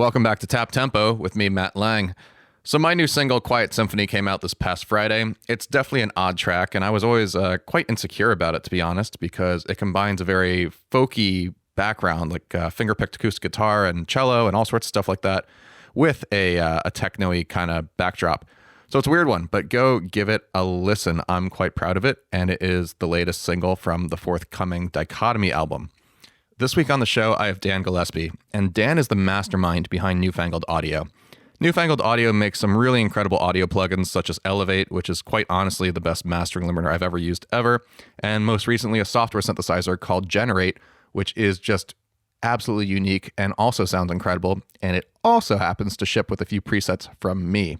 Welcome back to Tap Tempo with me, Matt Lange. So my new single, Quiet Symphony, came out this past Friday. It's definitely an odd track, and I was always quite insecure about it, to be honest, because it combines a very folky background, like finger-picked acoustic guitar and cello and all sorts of stuff like that, with a techno-y kind of backdrop. So it's a weird one, but go give it a listen. I'm quite proud of it, and it is the latest single from the forthcoming Dichotomy album. This week on the show, I have Dan Gillespie, and Dan is the mastermind behind Newfangled Audio. Newfangled Audio makes some really incredible audio plugins such as Elevate, which is quite honestly the best mastering limiter I've ever used ever, and most recently a software synthesizer called Generate, which is just absolutely unique and also sounds incredible, and it also happens to ship with a few presets from me.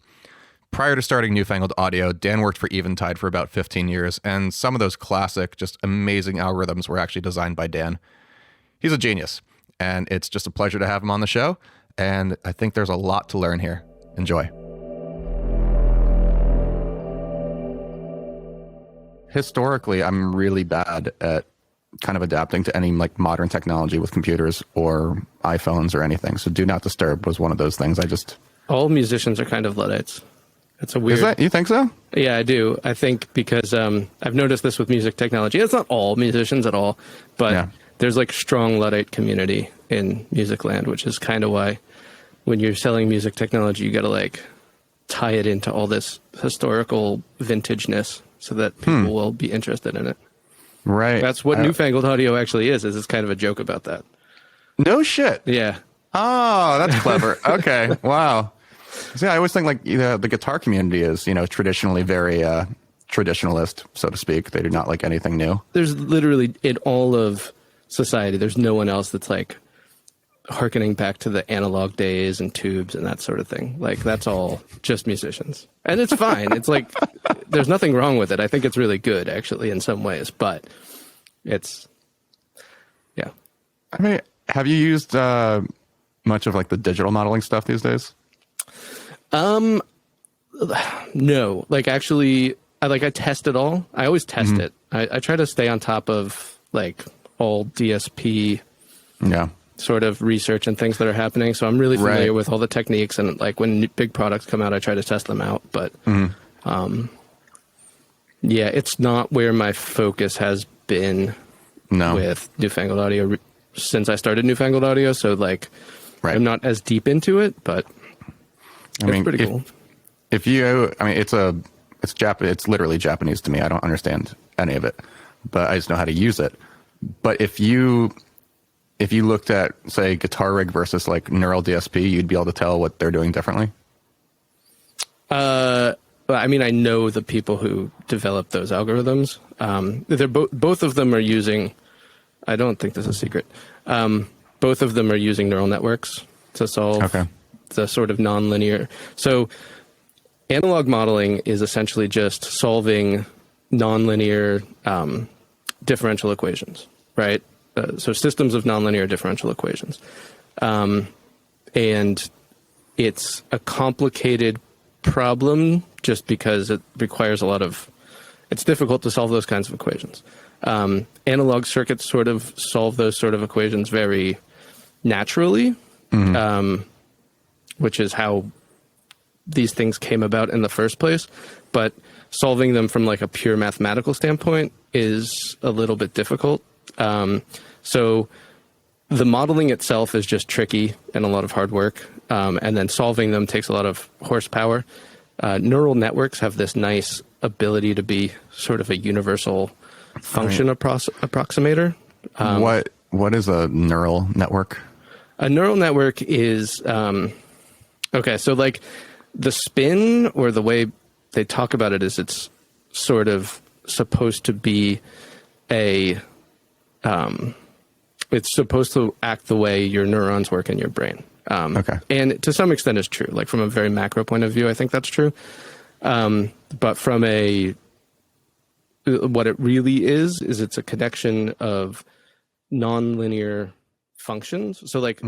Prior to starting Newfangled Audio, Dan worked for Eventide for about 15 years, and some of those classic, just amazing algorithms were actually designed by Dan. He's a genius, and it's just a pleasure to have him on the show, and I think there's a lot to learn here. Enjoy. Historically, I'm really bad at kind of adapting to any like modern technology with computers or iPhones or anything. So Do Not Disturb was one of those things. All musicians are kind of Luddites. It's a weird... Is that, you think so? Yeah, I do. I think because I've noticed this with music technology. It's not all musicians at all, but yeah. There's like strong Luddite community in music land, which is kind of why when you're selling music technology, you got to like tie it into all this historical vintageness so that people will be interested in it. Right. That's what Newfangled Audio actually is it's kind of a joke about that. No shit. Yeah. Oh, that's clever. Okay. Wow. See, I always think like the guitar community is, traditionally very traditionalist, so to speak. They do not like anything new. There's literally in all of society, there's no one else that's like hearkening back to the analog days and tubes and that sort of thing. Like that's all just musicians. And it's fine. It's like there's nothing wrong with it. I think it's really good actually in some ways, but it's yeah. I mean, have you used much of like the digital modeling stuff these days? No. Like actually I test it all. I always test it. I try to stay on top of like all DSP sort of research and things that are happening. So I'm really familiar with all the techniques, and like when big products come out, I try to test them out. But yeah, it's not where my focus has been with Newfangled Audio since I started Newfangled Audio. So like I'm not as deep into it, but it's pretty cool. It's Japanese. It's literally Japanese to me. I don't understand any of it, but I just know how to use it. But if you looked at, say, Guitar Rig versus like Neural DSP, you'd be able to tell what they're doing differently? I mean, I know the people who developed those algorithms. They're both of them are using, I don't think this is a secret, both of them are using neural networks to solve the sort of nonlinear. So analog modeling is essentially just solving nonlinear differential equations, right? So systems of nonlinear differential equations. And it's a complicated problem just because it requires it's difficult to solve those kinds of equations. Analog circuits sort of solve those sort of equations very naturally, which is how these things came about in the first place. But solving them from like a pure mathematical standpoint is a little bit difficult. So the modeling itself is just tricky and a lot of hard work. And then solving them takes a lot of horsepower. Neural networks have this nice ability to be sort of a universal function approximator. What is a neural network? A neural network is, so like the spin or the way they talk about it is it's sort of supposed to be it's supposed to act the way your neurons work in your brain. And to some extent is true. Like from a very macro point of view, I think that's true. But from what it really is it's a connection of nonlinear functions. So like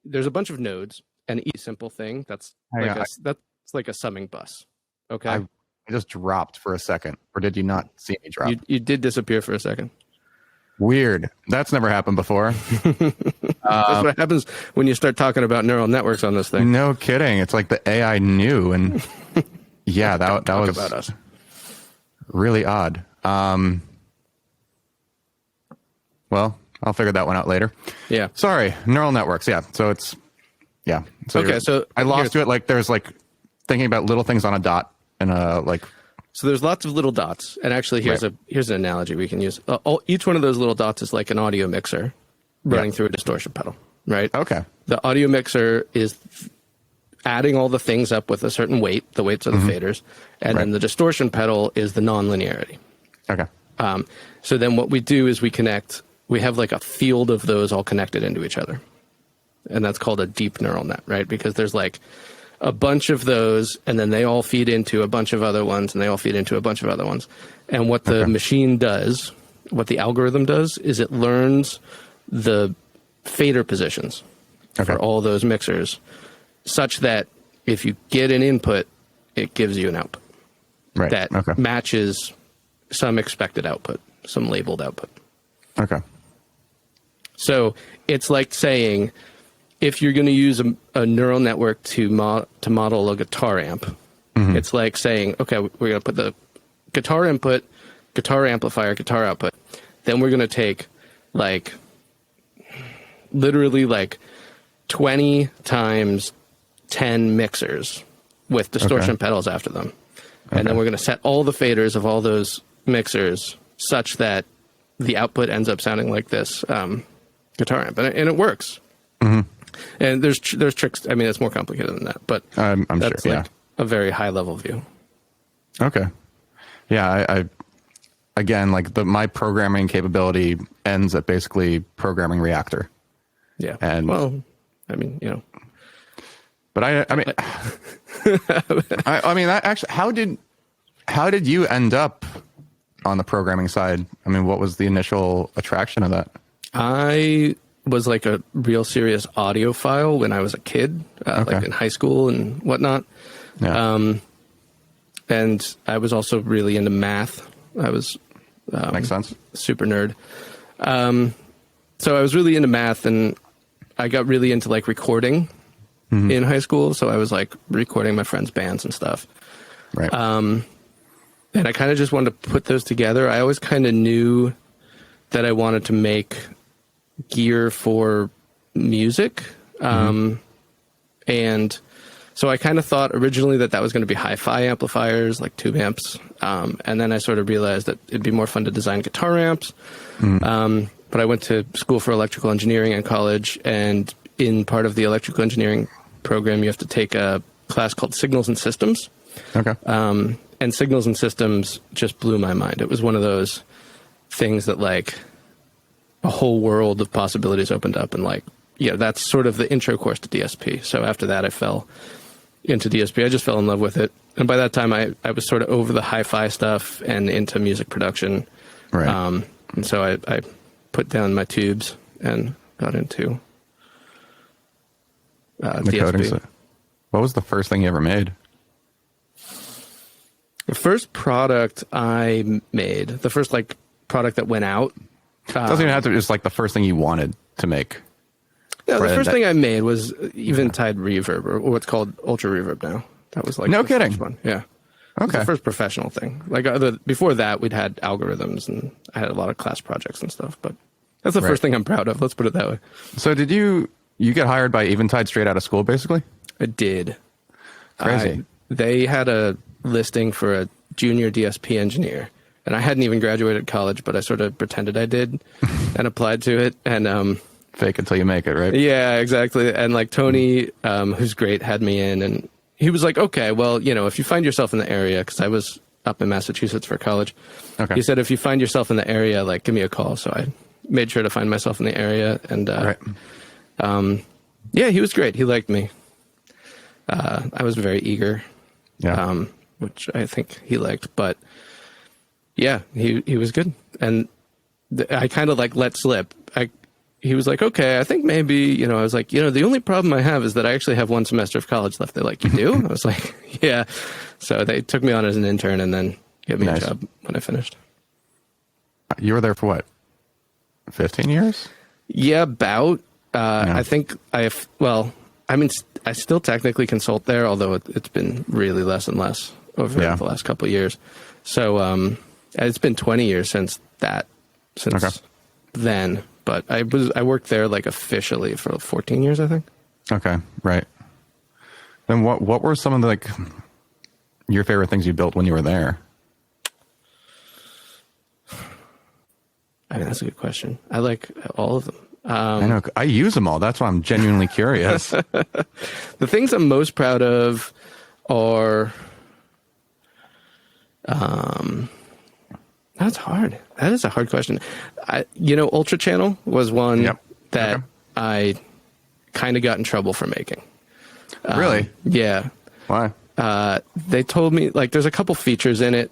there's a bunch of nodes, and each simple thing that's like a summing bus. Okay. I just dropped for a second, or did you not see me drop? You did disappear for a second. Weird. That's never happened before. That's what happens when you start talking about neural networks on this thing. No kidding. It's like the AI knew, and yeah, that was about us. really odd. Well, I'll figure that one out later. Yeah. Sorry, neural networks. Yeah. So it's yeah. So Okay. So I lost you at like there's like thinking about little things on a dot and like. So there's lots of little dots, and actually here's an analogy we can use. Each one of those little dots is like an audio mixer running through a distortion pedal, right? Okay. The audio mixer is adding all the things up with a certain weight. The weights are the faders, and then the distortion pedal is the nonlinearity. Okay. So then what we do is we connect. We have like a field of those all connected into each other, and that's called a deep neural net, right? Because there's like a bunch of those, and then they all feed into a bunch of other ones, and they all feed into a bunch of other ones. And what the machine does, what the algorithm does, is it learns the fader positions for all those mixers, such that if you get an input, it gives you an output that matches some expected output, some labeled output. Okay. So it's like saying, if you're going to use a neural network to model a guitar amp, it's like saying, okay, we're going to put the guitar input, guitar amplifier, guitar output. Then we're going to take like literally like 20 times 10 mixers with distortion pedals after them. And then we're going to set all the faders of all those mixers such that the output ends up sounding like this guitar amp. And it works. And there's tricks. I mean, it's more complicated than that, but I'm that's sure, like a very high level view. Okay. Yeah. I again, like my programming capability ends at basically programming reactor. Yeah. And well, I mean, you know, but I mean, I mean, actually, how did you end up on the programming side? I mean, what was the initial attraction of that? I was like a real serious audiophile when I was a kid, like in high school and whatnot. Yeah. And I was also really into math. I was Makes sense. Super nerd. So I was really into math, and I got really into like recording in high school. So I was like recording my friends' bands and stuff. Right. And I kind of just wanted to put those together. I always kind of knew that I wanted to make gear for music. And so I kind of thought originally that was going to be hi-fi amplifiers, like tube amps. And then I sort of realized that it'd be more fun to design guitar amps. But I went to school for electrical engineering in college, and in part of the electrical engineering program, you have to take a class called Signals and Systems. Okay. And Signals and Systems just blew my mind. It was one of those things that like a whole world of possibilities opened up, and like, yeah, that's sort of the intro course to DSP. So after that, I fell into DSP. I just fell in love with it. And by that time, I was sort of over the hi-fi stuff and into music production. Right. And so I put down my tubes and got into DSP. What was the first thing you ever made? The first product I made, the first like product that went out. Doesn't even have to be just like the first thing you wanted to make. Yeah, the first thing I made was Eventide Reverb, or what's called Ultra Reverb now. That was like no the kidding. First one. Yeah. It was Okay. the first professional thing. Like before that, we'd had algorithms, and I had a lot of class projects and stuff. But that's the first thing I'm proud of. Let's put it that way. So did you get hired by Eventide straight out of school, basically? I did. Crazy. They had a listing for a junior DSP engineer, and I hadn't even graduated college, but I sort of pretended I did and applied to it. And fake until you make it, right? yeah, exactly. And like Tony, who's great, had me in, and he was like, okay, well, you know, if you find yourself in the area, because I was up in Massachusetts for college. Okay. He said, if you find yourself in the area, like, give me a call. So I made sure to find myself in the area. And yeah, he was great. He liked me. I was very eager, which I think he liked. But yeah, he was good. And I kind of like let slip. He was like, okay, I think maybe, you know, I was like, you know, the only problem I have is that I actually have one semester of college left. They're like, you do? I was like, yeah. So they took me on as an intern and then gave me a job when I finished. You were there for what? 15 years? Yeah, about. I think I mean, I still technically consult there, although it's been really less and less over the last couple of years. So it's been 20 years since then, but I worked there like officially for 14 years, I think. Okay, right. Then what were some of the, like, your favorite things you built when you were there? I mean, that's a good question. I like all of them. I know. I use them all. That's why I'm genuinely curious. The things I'm most proud of are... that's hard. That is a hard question. Ultra Channel was one that I kind of got in trouble for making. Really? Yeah. Why? They told me, like, there's a couple features in it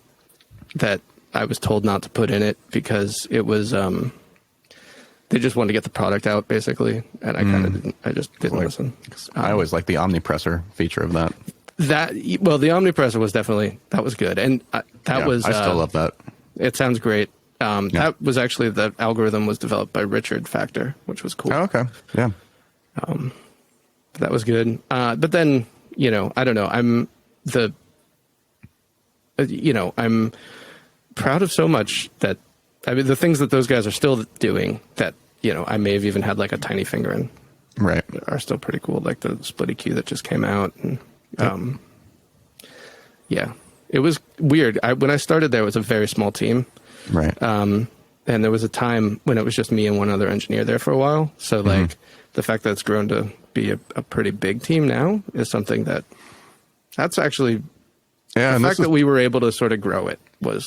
that I was told not to put in it because it was, they just wanted to get the product out, basically. And I just didn't listen. I always like the omnipressor feature of that. The omnipressor was that was good. And I still love that. It sounds great. That was actually, the algorithm was developed by Richard Factor, which was cool. Oh, okay. Yeah. That was good. But then, I don't know. I'm I'm proud of so much that, I mean, the things that those guys are still doing that, I may have even had like a tiny finger in. Right. Are still pretty cool. Like the split EQ that just came out. And, it was weird. When I started there, it was a very small team. Right. And there was a time when it was just me and one other engineer there for a while. So like the fact that it's grown to be a pretty big team now is something that's actually, the fact that we were able to sort of grow it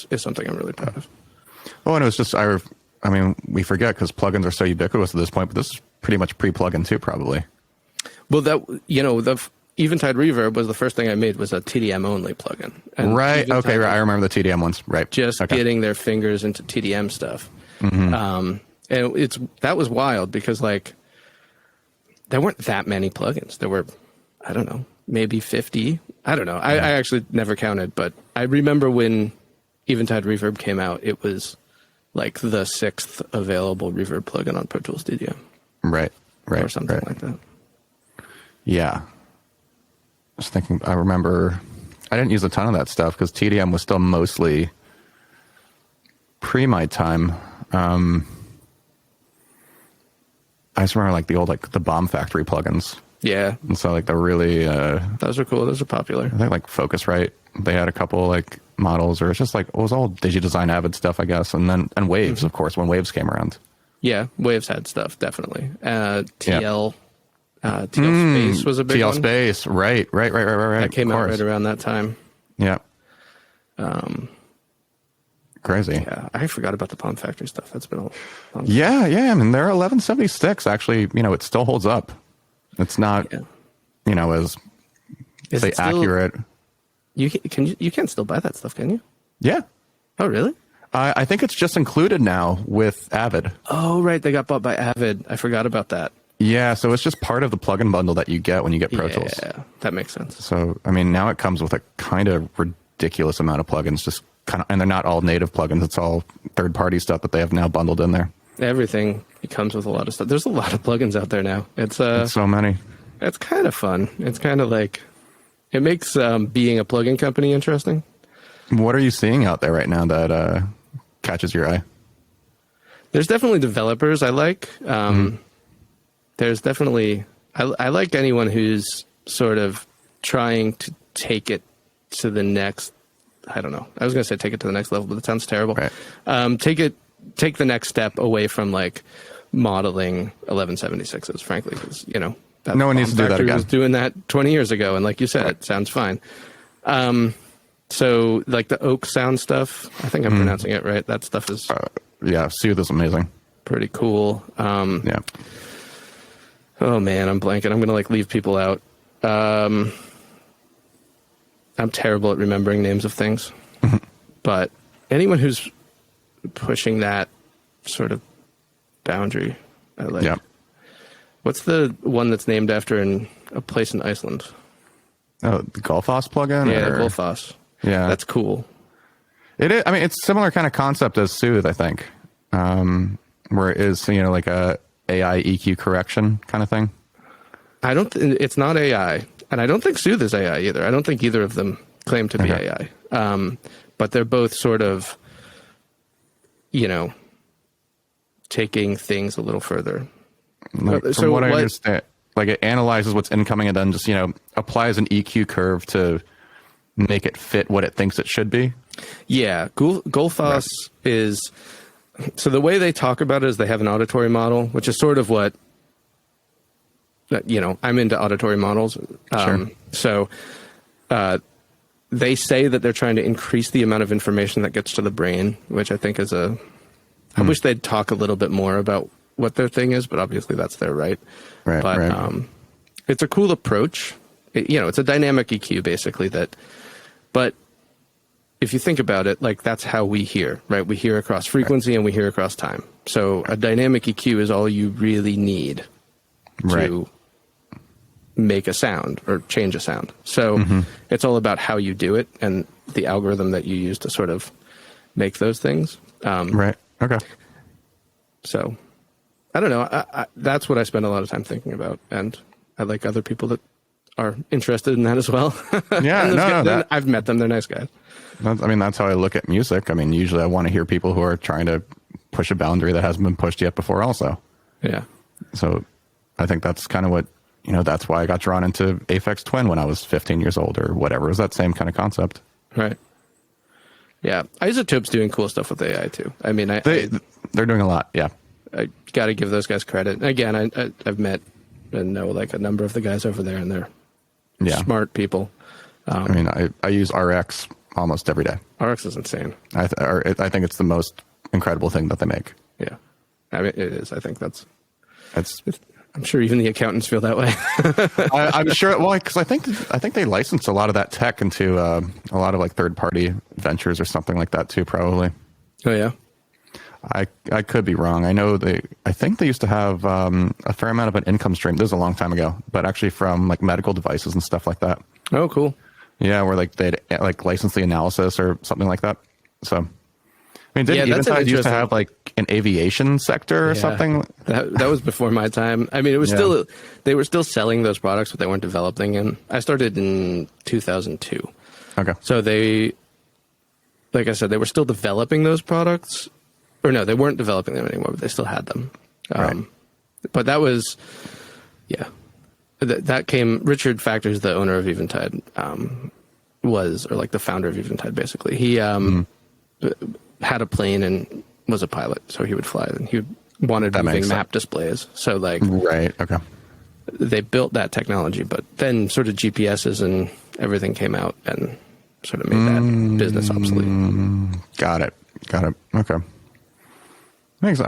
is something I'm really proud of. Well, and it was just, I mean, we forget because plugins are so ubiquitous at this point, but this is pretty much pre-plugin too, probably. Well, the Eventide Reverb was the first thing I made, was a TDM only plugin. And right. Eventide, okay. Right. I remember the TDM ones. Right. Just getting their fingers into TDM stuff. And that was wild because, like, there weren't that many plugins. There were, I don't know, maybe 50. I don't know. I actually never counted, but I remember when Eventide Reverb came out, it was like the 6th available reverb plugin on Pro Tools Studio. Right. Or something like that. Yeah. I was thinking, I remember I didn't use a ton of that stuff because TDM was still mostly pre my time. I just remember like the old, like the Bomb Factory plugins. Yeah. And so like the really, those are cool. Those are popular. I think like Focusrite, they had a couple like models, or it's just like, it was all DigiDesign Avid stuff, I guess. And Waves, of course, when Waves came around. Yeah. Waves had stuff, definitely. TL Space was a big one. TL Space, right. That came out right around that time. Yeah. Crazy. Yeah, I forgot about the Bomb Factory stuff. That's been a long time. Yeah. I mean, their 1176 actually, it still holds up. It's not, as say accurate. You can't still buy that stuff, can you? Yeah. Oh, really? I think it's just included now with Avid. Oh, right. They got bought by Avid. I forgot about that. Yeah, so it's just part of the plugin bundle that you get when you get Pro Tools. Yeah, that makes sense. So, I mean, now it comes with a kind of ridiculous amount of plugins, just kind of, and they're not all native plugins. It's all third-party stuff that they have now bundled in there. Everything comes with a lot of stuff. There's a lot of plugins out there now. It's so many. It's kind of fun. It's kind of like, it makes being a plugin company interesting. What are you seeing out there right now that catches your eye? There's definitely developers I like. There's definitely, I like anyone who's sort of trying to take it to the next, I don't know. I was going to say take it to the next level, but it sounds terrible. Right. Take the next step away from like modeling 1176s, frankly, because, no one needs to do that again. Was doing that 20 years ago. And like you said, It sounds fine. So like the Oak sound stuff, I think I'm pronouncing it right. That stuff is Soothe is amazing. Pretty cool. Yeah. Oh man, I'm blanking. I'm gonna like leave people out. I'm terrible at remembering names of things, but anyone who's pushing that sort of boundary, I like. Yeah. What's the one that's named after a place in Iceland? Oh, the Gullfoss plugin? Yeah, Gullfoss. Yeah. That's cool. It is. I mean, it's similar kind of concept as Soothe, I think, where it is, like a AI EQ correction kind of thing? It's not AI, and I don't think Soothe is AI either. I don't think either of them claim to be AI. But they're both sort of, taking things a little further. From what I understand, like it analyzes what's incoming and then just, applies an EQ curve to make it fit what it thinks it should be. Yeah. Gullfoss is, so the way they talk about it is they have an auditory model, which is sort of what, I'm into auditory models. Sure. So they say that they're trying to increase the amount of information that gets to the brain, which I think is I wish they'd talk a little bit more about what their thing is, but obviously that's their right. But it's a cool approach. It's a dynamic EQ basically but if you think about it, like that's how we hear, right? We hear across frequency and we hear across time. So a dynamic EQ is all you really need to make a sound or change a sound. So it's all about how you do it and the algorithm that you use to sort of make those things. Right. Okay. So I don't know. That's what I spend a lot of time thinking about. And I like other people that are interested in that as well. Yeah. I've met them. They're nice guys. That's how I look at music. Usually I want to hear people who are trying to push a boundary that hasn't been pushed yet before also. Yeah. So I think that's kind of what, that's why I got drawn into Aphex Twin when I was 15 years old or whatever. It was that same kind of concept. Right. Yeah. Isotope's doing cool stuff with AI too. They're doing a lot. Yeah. I got to give those guys credit. Again, I've met and know like a number of the guys over there and they're smart people. I use RX almost every day. RX is insane. I think it's the most incredible thing that they make. Yeah. It is. I think I'm sure even the accountants feel that way. I'm sure. Well, because I think they license a lot of that tech into a lot of like third-party ventures or something like that too. Probably. Oh yeah. I could be wrong. I think they used to have a fair amount of an income stream. This was a long time ago, but actually from like medical devices and stuff like that. Oh, cool. Yeah, where like they'd like license the analysis or something like that. So. Didn't Eventide used to have like an aviation sector or something? That was before my time. It was still, they were still selling those products, but they weren't developing them. I started in 2002. Okay. So they, like I said, they were still developing those products. Or no, they weren't developing them anymore, but they still had them. But that was, that came, Richard Factor's the owner of Eventide, or like the founder of Eventide, basically. He had a plane and was a pilot, so he would fly and he wanted moving map displays. So like, they built that technology, but then sort of GPSs and everything came out and sort of made that business obsolete. Got it. Okay. Thanks.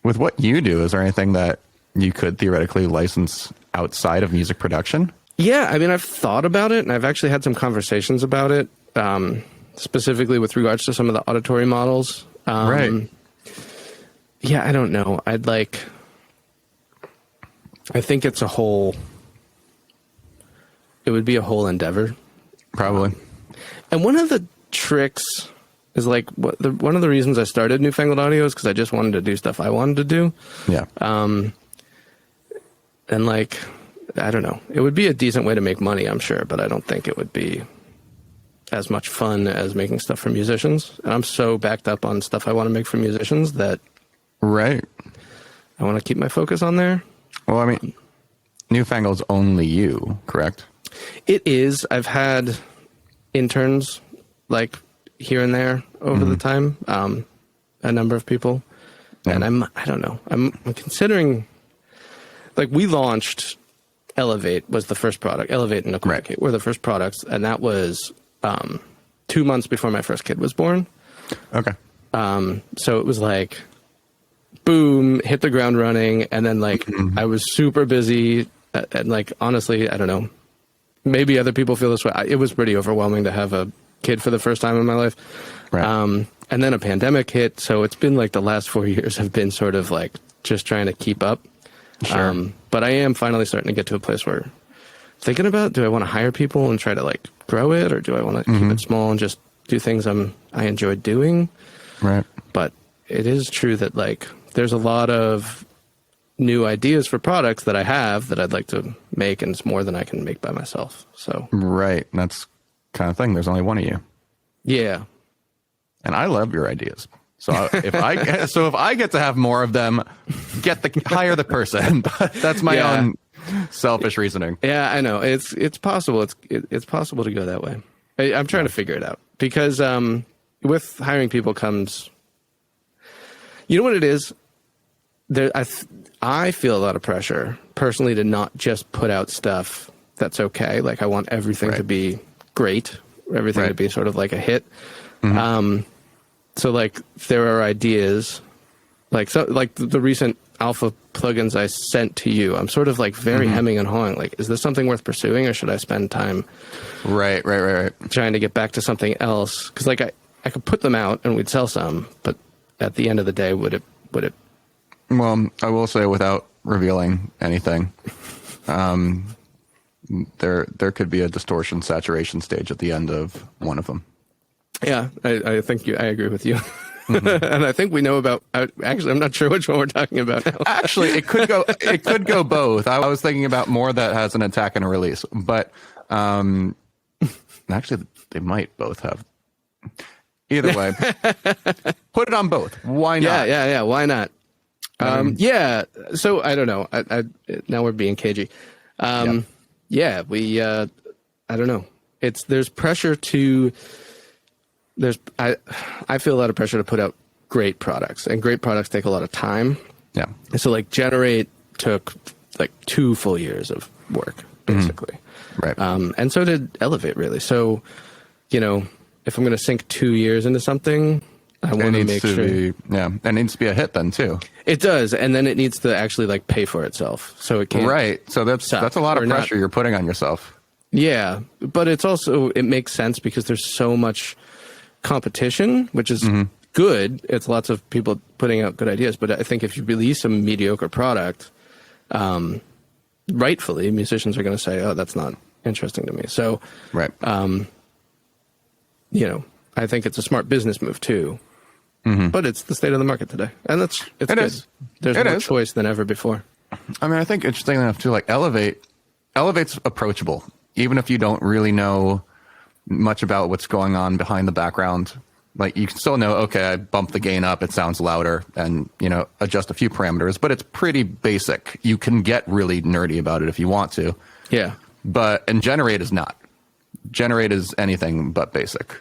With what you do, is there anything that you could theoretically license outside of music production? Yeah, I've thought about it and I've actually had some conversations about it. Specifically with regards to some of the auditory models. Yeah, I don't know. I think it would be a whole endeavor. Probably. And one of the tricks is like, one of the reasons I started Newfangled Audio is because I just wanted to do stuff I wanted to do. Yeah. And like, I don't know. It would be a decent way to make money, I'm sure, but I don't think it would be as much fun as making stuff for musicians. And I'm so backed up on stuff I want to make for musicians that I want to keep my focus on there. Well, Newfangled's only you, correct? It is. I've had interns like here and there over the time, a number of people. And I don't know. I'm considering, like, we launched Elevate was the first product. Elevate and Aquatic were the first products. And that was 2 months before my first kid was born. Okay. So it was like, boom, hit the ground running. And then like, I was super busy and like, honestly, I don't know, maybe other people feel this way. It was pretty overwhelming to have a kid for the first time in my life. And then a pandemic hit. So it's been like the last 4 years have been sort of like just trying to keep up. Sure. But I am finally starting to get to a place where thinking about, do I want to hire people and try to like grow it, or do I want to keep it small and just do things I enjoy doing? Right. But it is true that like there's a lot of new ideas for products that I have that I'd like to make, and it's more than I can make by myself. So right, that's kind of thing. There's only one of you. Yeah. And I love your ideas. So if I get to have more of them, hire the person. But that's my own selfish reasoning. Yeah, I know. It's possible. It's possible to go that way. I'm trying to figure it out because with hiring people comes, you know what it is? I feel a lot of pressure personally to not just put out stuff that's okay. Like I want everything to be great, everything to be sort of like a hit. Mm-hmm. So like there are ideas like the recent alpha plugins I sent to you. I'm sort of like very hemming and hawing. Like, is this something worth pursuing, or should I spend time right trying to get back to something else? Because like I could put them out and we'd sell some, but at the end of the day, would it? Well, I will say, without revealing anything, there could be a distortion saturation stage at the end of one of them. Yeah, I think I agree with you. Mm-hmm. And I think we know about. Actually, I'm not sure which one we're talking about now. Actually, it could go both. I was thinking about more that has an attack and a release, but actually, they might both have. Either way, put it on both. Why not? Yeah. Why not? So I don't know. I now we're being cagey. Yeah, we. I don't know. There's pressure to. I feel a lot of pressure to put out great products, and great products take a lot of time. Yeah. So like Generate took like 2 full years of work, basically. Right. And so did Elevate, really. So, if I'm going to sink 2 years into something, I want to make sure. It needs to be a hit then too. It does, and then it needs to actually like pay for itself. So it can't. Right. So that's a lot of pressure you're putting on yourself. Yeah, but it makes sense because there's so much competition, which is good. It's lots of people putting out good ideas, but I think if you release a mediocre product, rightfully musicians are going to say, "Oh, that's not interesting to me." So, right. I think it's a smart business move too. But it's the state of the market today, and it's good. There's more choice than ever before. I mean, I think interesting enough too. Like Elevate's approachable, even if you don't really know much about what's going on behind the background. Like you can still know, okay, I bumped the gain up, it sounds louder, and adjust a few parameters, but it's pretty basic. You can get really nerdy about it if you want to. Yeah. And Generate is not. Generate is anything but basic.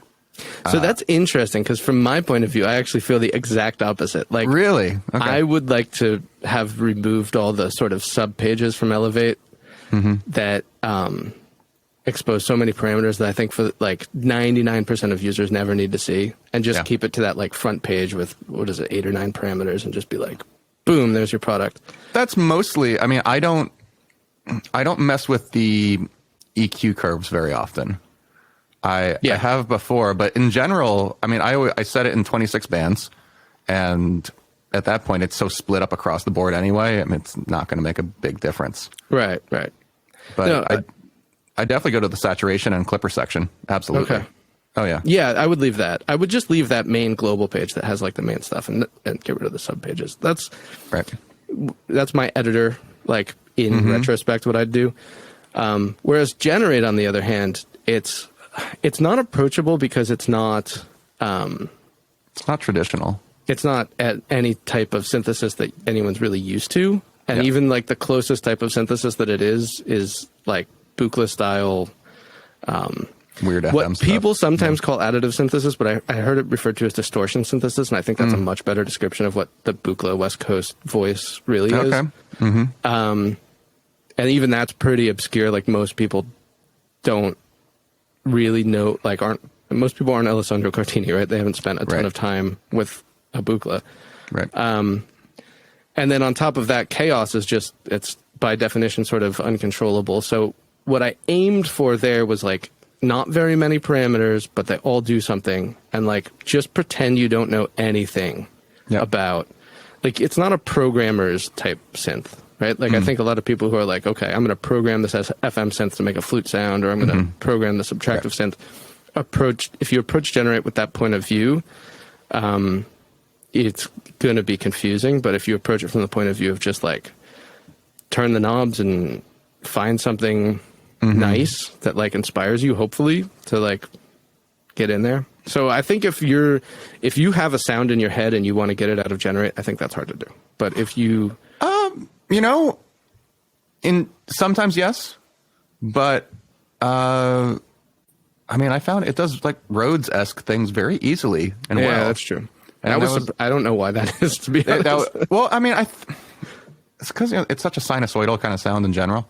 So that's interesting because from my point of view, I actually feel the exact opposite. Like, really? Okay. I would like to have removed all the sort of sub pages from Elevate that expose so many parameters that I think for like 99% of users never need to see, and just keep it to that like front page with 8 or 9 parameters, and just be like, boom, there's your product. That's mostly. I mean, I don't mess with the EQ curves very often. I have before, but in general, I mean, I set it in 26 bands, and at that point, it's so split up across the board anyway. I mean, it's not going to make a big difference. Right. But no, I definitely go to the saturation and clipper section. Absolutely. Okay. Oh yeah. Yeah, I would leave that. I would just leave that main global page that has like the main stuff, and get rid of the sub pages. That's right. That's my editor. Like in retrospect, what I'd do. Whereas Generate, on the other hand, it's not approachable because it's not traditional. It's not at any type of synthesis that anyone's really used to. And even like the closest type of synthesis that it is like Buchla style. Weird FM what stuff. People sometimes call additive synthesis, but I heard it referred to as distortion synthesis, and I think that's a much better description of what the Buchla West Coast voice really is. Okay. And even that's pretty obscure. Like most people don't really know, most people aren't Alessandro Cortini, right? They haven't spent a ton of time with a Buchla. Right. And then on top of that, chaos is it's by definition sort of uncontrollable. So what I aimed for there was like not very many parameters, but they all do something, and like just pretend you don't know anything about, like, it's not a programmer's type synth. Right? Like, I think a lot of people who are like, okay, I'm going to program this as FM synth to make a flute sound, or I'm going to program the subtractive synth. If you approach Generate with that point of view, it's going to be confusing. But if you approach it from the point of view of just like turn the knobs and find something nice that like inspires you, hopefully, to like get in there. So I think if you have a sound in your head and you want to get it out of Generate, I think that's hard to do. But if you, you know, sometimes yes, but I mean, I found it does like Rhodes-esque things very easily and well. Yeah, that's true. And I don't know why that is, to be honest. Well, I mean, it's because it's such a sinusoidal kind of sound in general.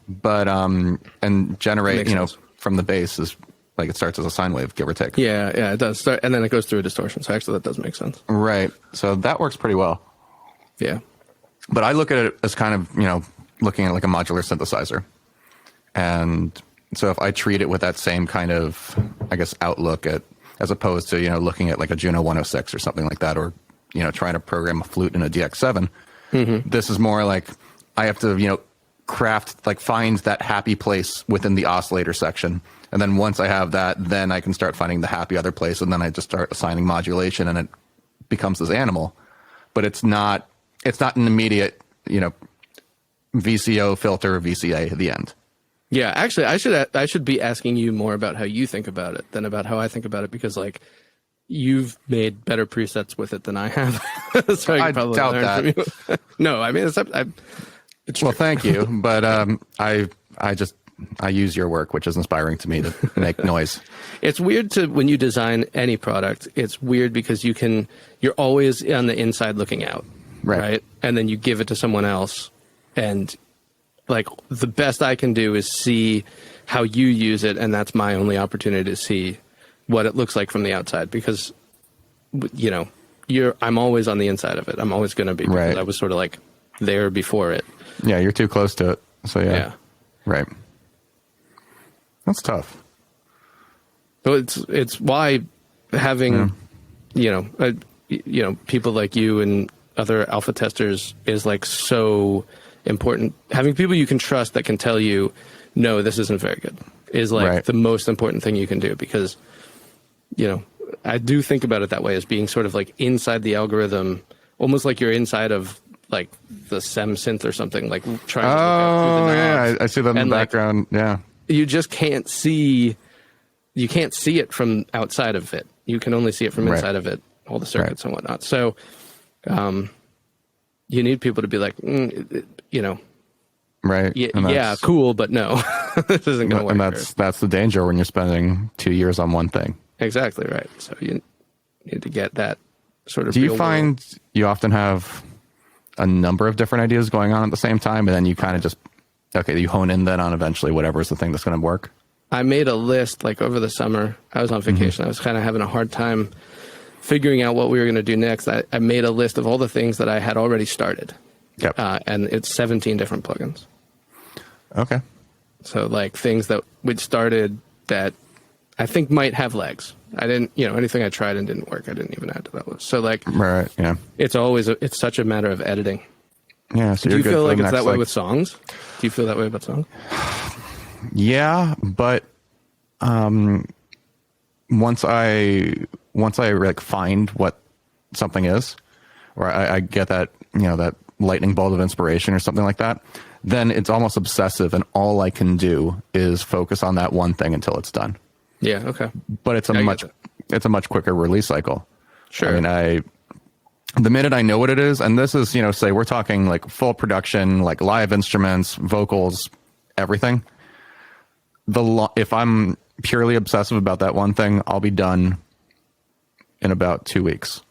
But and Generate, you know, from the bass is like it starts as a sine wave, give or take. Yeah, it does start, and then it goes through a distortion. So actually, that does make sense. Right. So that works pretty well. Yeah. But I look at it as kind of, you know, looking at like a modular synthesizer. And so if I treat it with that same kind of, I guess, outlook as opposed to, you know, looking at like a Juno 106 or something like that, or, you know, trying to program a flute in a DX7, this is more like I have to, you know, find that happy place within the oscillator section. And then once I have that, then I can start finding the happy other place. And then I just start assigning modulation and it becomes this animal. But it's not an immediate, you know, VCO filter or VCA at the end. Yeah, actually, I should be asking you more about how you think about it than about how I think about it, because like you've made better presets with it than I have. So I probably doubt that. From you. No, I mean it's well, thank you, but I use your work, which is inspiring to me to make noise. It's weird when you design any product. It's weird because you're always on the inside looking out, right? And then you give it to someone else, and like the best I can do is see how you use it, and that's my only opportunity to see what it looks like from the outside, because you know I'm always on the inside of it. I'm always going to be, because I was sort of like there before it. Yeah, you're too close to it. So yeah. Right. That's tough. So it's why having people like you and other alpha testers is like so important. Having people you can trust that can tell you, no, this isn't very good, is like the most important thing you can do, because, you know, I do think about it that way, as being sort of like inside the algorithm, almost like you're inside of like the SEM synth or something, like trying to look out through the knobs. I see that in the background. Yeah. You just can't see it from outside of it. You can only see it from inside of it, all the circuits and whatnot. So, you need people to be like, you know, yeah, cool, but no, this isn't going to work. And that's the danger when you're spending 2 years on one thing. Exactly right. So you need to get that sort of. Do you find you often have a number of different ideas going on at the same time, and then you kind of just you hone in then on eventually whatever is the thing that's going to work? I made a list like over the summer. I was on vacation. I was kind of having a hard time figuring out what we were going to do next. I made a list of all the things that I had already started. Yep. And it's 17 different plugins. Okay. So like things that we'd started that I think might have legs. I didn't, anything I tried and didn't work, I didn't even add to that list. So like, yeah. It's such a matter of editing. Yeah. So do you feel like it's that way with songs? Do you feel that way about songs? Yeah, but once I like find what something is, or I get that, that lightning bolt of inspiration or something like that, then it's almost obsessive, and all I can do is focus on that one thing until it's done. Yeah. Okay. But it's a much quicker release cycle. Sure. I mean, the minute I know what it is, and this is, say we're talking like full production, like live instruments, vocals, everything. If I'm purely obsessive about that one thing, I'll be done in about 2 weeks.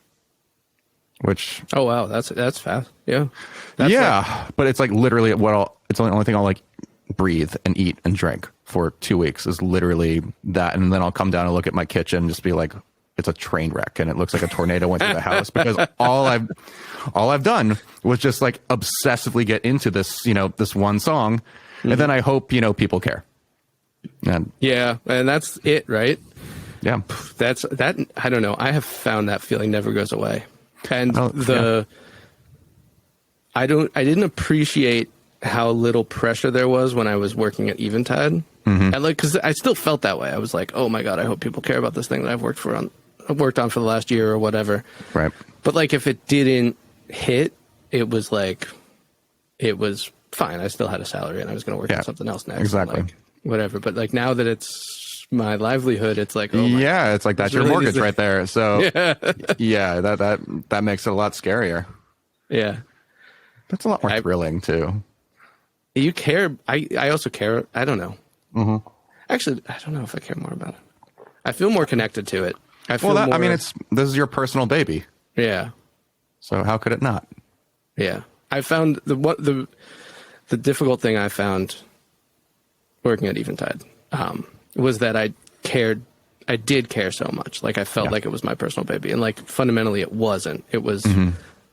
Which, oh wow, that's fast. Yeah. But it's like literally it's the only thing I'll like breathe and eat and drink for 2 weeks is literally that, and then I'll come down and look at my kitchen and just be like, it's a train wreck and it looks like a tornado went through the house, because all I've done was just like obsessively get into this, this one song, and then I hope people care. And that's it, right? Yeah, that's that. I don't know. I have found that feeling never goes away, and I didn't appreciate how little pressure there was when I was working at Eventide, and like because I still felt that way. I was like, oh my god, I hope people care about this thing that I've worked for on worked on for the last year or whatever. Right. But like if it didn't hit, it was fine. I still had a salary and I was going to work on something else next. Exactly. Like, whatever. But like now that it's my livelihood, it's like, oh my, yeah, it's like that's your really mortgage right there. So yeah, that makes it a lot scarier. Yeah. That's a lot more thrilling too. You care. I also care. I don't know. Mm-hmm. Actually, I don't know if I care more about it. I feel more connected to it. I feel more, I mean, this is your personal baby. Yeah. So how could it not? Yeah. I found the difficult thing I found working at Eventide was that I did care so much. Like I felt like it was my personal baby, and like fundamentally it wasn't. It was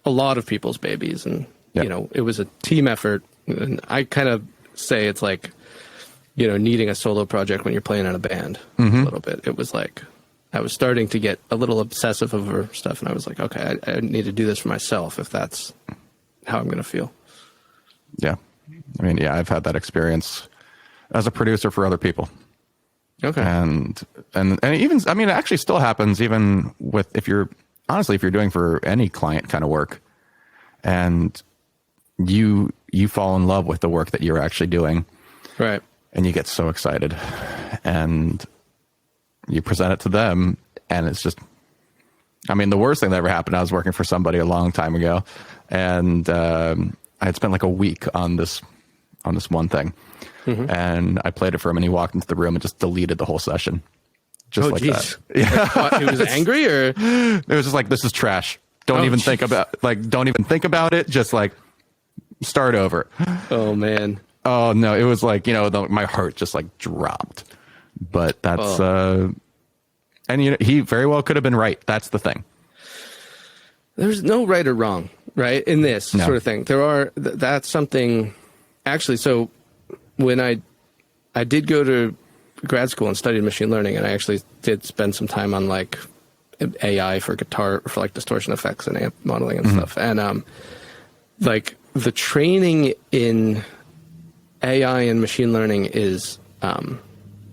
a lot of people's babies, and you know, it was a team effort. And I kind of say it's like, you know, needing a solo project when you're playing in a band a little bit. It was like I was starting to get a little obsessive over stuff, and I was like, okay, I need to do this for myself if that's how I'm going to feel. Yeah. I mean, yeah, I've had that experience as a producer for other people. Okay. And even, I mean, it actually still happens even with, if you're doing for any client kind of work and you fall in love with the work that you're actually doing. Right. And you get so excited and you present it to them, and it's just, I mean, the worst thing that ever happened, I was working for somebody a long time ago, and I had spent like a week on this one thing, and I played it for him, and he walked into the room and just deleted the whole session. Just like that. Yeah. Like, what, he was angry, or it was just like, this is trash. Don't even think about it. Just like start over. Oh man. Oh no, it was like, you know, my heart just like dropped. But that's and you know, he very well could have been right. That's the thing. There's no right or wrong, right? In this sort of thing. There are that's something actually. So when I did go to grad school and studied machine learning, and I actually did spend some time on like AI for guitar, for like distortion effects and amp modeling and stuff. And like the training in AI and machine learning is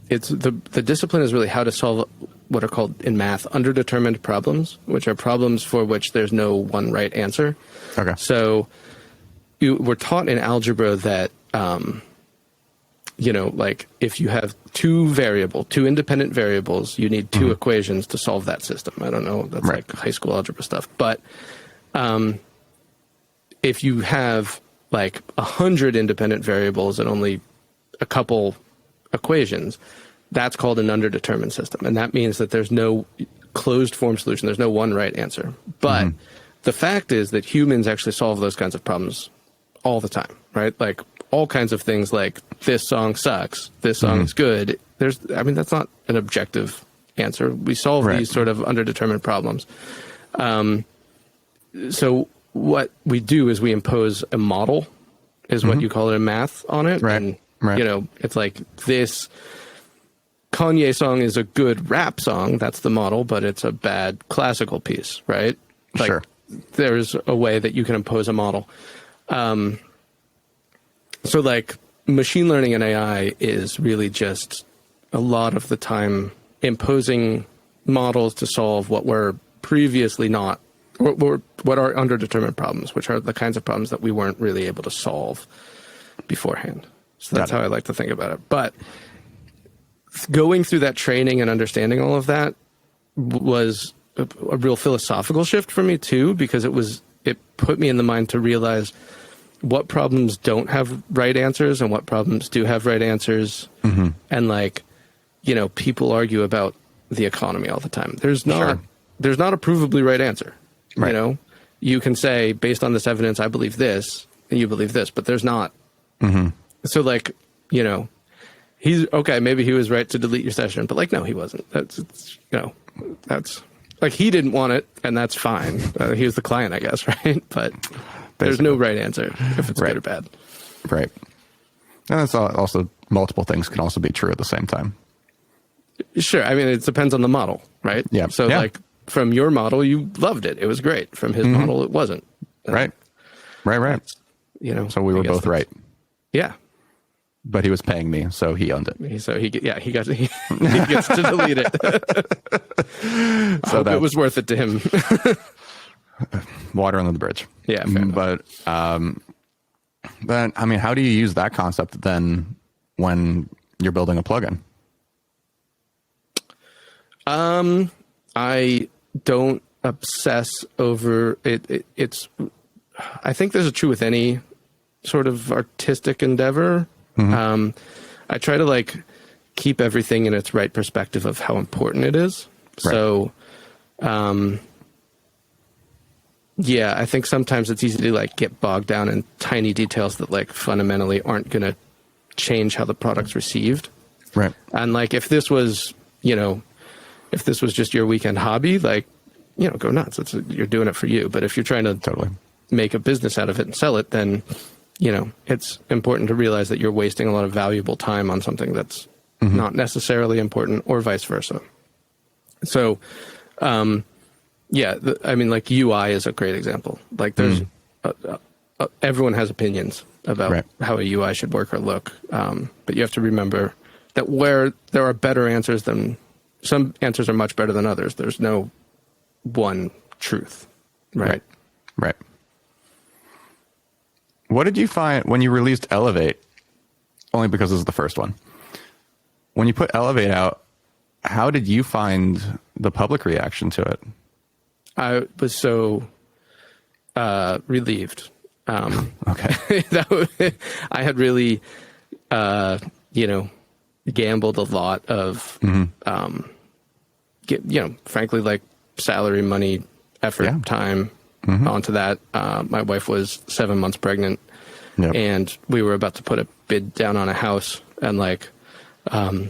it's the discipline is really how to solve what are called in math underdetermined problems, which are problems for which there's no one right answer. Okay. So we're taught in algebra that you know, like if you have two independent variables, you need two equations to solve that system. I don't know, that's like high school algebra stuff. But if you have like 100 independent variables and only a couple equations, that's called an underdetermined system. And that means that there's no closed form solution. There's no one right answer. But the fact is that humans actually solve those kinds of problems all the time, right? Like all kinds of things like this song sucks, this song is good. That's not an objective answer. We solve these sort of underdetermined problems. So what we do is we impose a model, is what you call it in math, on it. Right. And, you know, it's like this Kanye song is a good rap song. That's the model, but it's a bad classical piece, right? Like, sure. There's a way that you can impose a model. So like machine learning and AI is really just a lot of the time imposing models to solve what were previously not, what are underdetermined problems, which are the kinds of problems that we weren't really able to solve beforehand. So that's how I like to think about it. But going through that training and understanding all of that was a real philosophical shift for me too, because it put me in the mind to realize what problems don't have right answers and what problems do have right answers. And like, you know, people argue about the economy all the time. There's not a provably right answer. You know, you can say, based on this evidence, I believe this, and you believe this, but there's not. So like, you know, maybe he was right to delete your session, but like, no, he wasn't. That's like, he didn't want it, and that's fine. He was the client, I guess, right? But there's no right answer if it's good or bad. Right. And that's also, multiple things can also be true at the same time. Sure. I mean, it depends on the model, right? Yeah. So like from your model, you loved it. It was great. From his model, it wasn't. Right. You know, so we were both right. Yeah. but he was paying me, so he owned it. So he gets to delete it. I hope it was worth it to him. Water under the bridge. Yeah, fair enough. But I mean, how do you use that concept then when you're building a plugin? I don't obsess over it. I think this is true with any sort of artistic endeavor. I try to like keep everything in its right perspective of how important it is. Right. So, yeah, I think sometimes it's easy to like get bogged down in tiny details that like fundamentally aren't going to change how the product's received. Right. And like, if this was just your weekend hobby, like, go nuts. You're doing it for you. But if you're trying to totally make a business out of it and sell it, then, it's important to realize that you're wasting a lot of valuable time on something that's not necessarily important, or vice versa. So, I mean, like UI is a great example. Like there's everyone has opinions about how a UI should work or look. But you have to remember that where there are better answers than some answers are much better than others. There's no one truth. Right. What did you find when you released Elevate? Only because this is the first one. When you put Elevate out, how did you find the public reaction to it? I was so relieved. Okay. I had really, gambled a lot of, frankly, like salary, money, effort, time onto that. My wife was 7 months pregnant, and we were about to put a bid down on a house, and like, I'd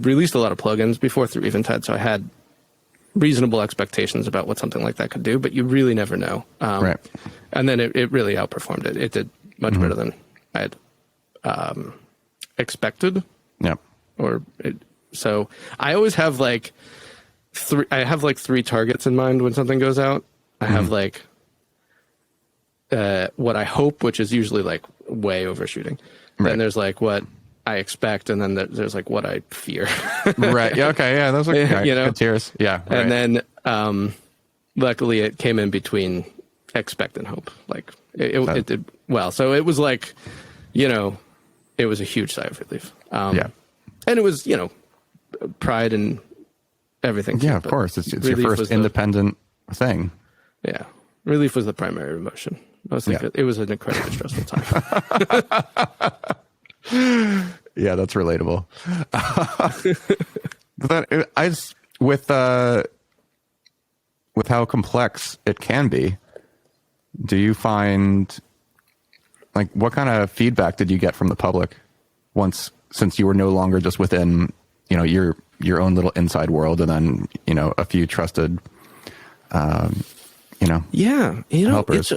released a lot of plugins before through Eventide, so I had reasonable expectations about what something like that could do, but you really never know. And then it really outperformed it. It did much better than I had expected. So I always have like three targets in mind when something goes out. I have like what I hope, which is usually like way overshooting. Then there's like what I expect, and then there's like what I fear. Right. Yeah. Okay. Yeah. Those are good tiers. Yeah. Right. And then, luckily, it came in between expect and hope. Like it did well. So it was like, it was a huge sigh of relief. And it was, pride and everything. Yeah, of course. It's your first independent thing. Yeah. Relief was the primary emotion. It was an incredibly stressful time. Yeah, that's relatable. With how complex it can be, do you find, like, what kind of feedback did you get from the public since you were no longer just within, your own little inside world, and then, a few trusted, helpers?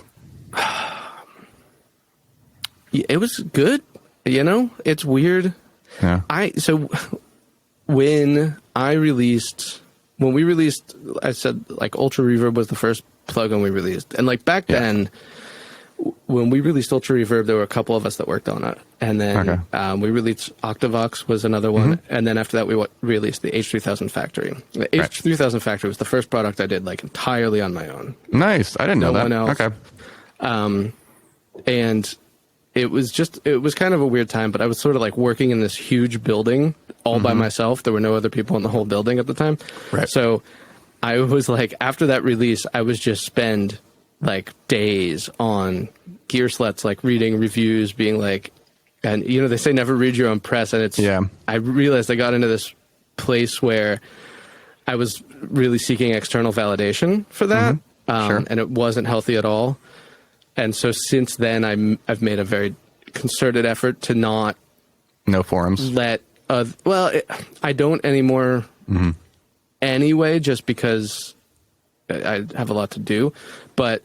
It was good. It's weird. Yeah. When we released, I said like Ultra Reverb was the first plugin we released. And like back then, when we released Ultra Reverb, there were a couple of us that worked on it. And then we released Octavox was another one. And then after that, we released the H3000 Factory. The H3000 Factory was the first product I did like entirely on my own. Nice. I didn't know that. No one else. Okay. And it was kind of a weird time, but I was sort of like working in this huge building all by myself. There were no other people in the whole building at the time. Right. So I was like, after that release, I was just spend like days on Gearslets, like reading reviews, being like, and they say never read your own press. And I realized I got into this place where I was really seeking external validation for that. And it wasn't healthy at all. And so since then, I've made a very concerted effort to not forums. I don't anymore anyway, just because I have a lot to do, but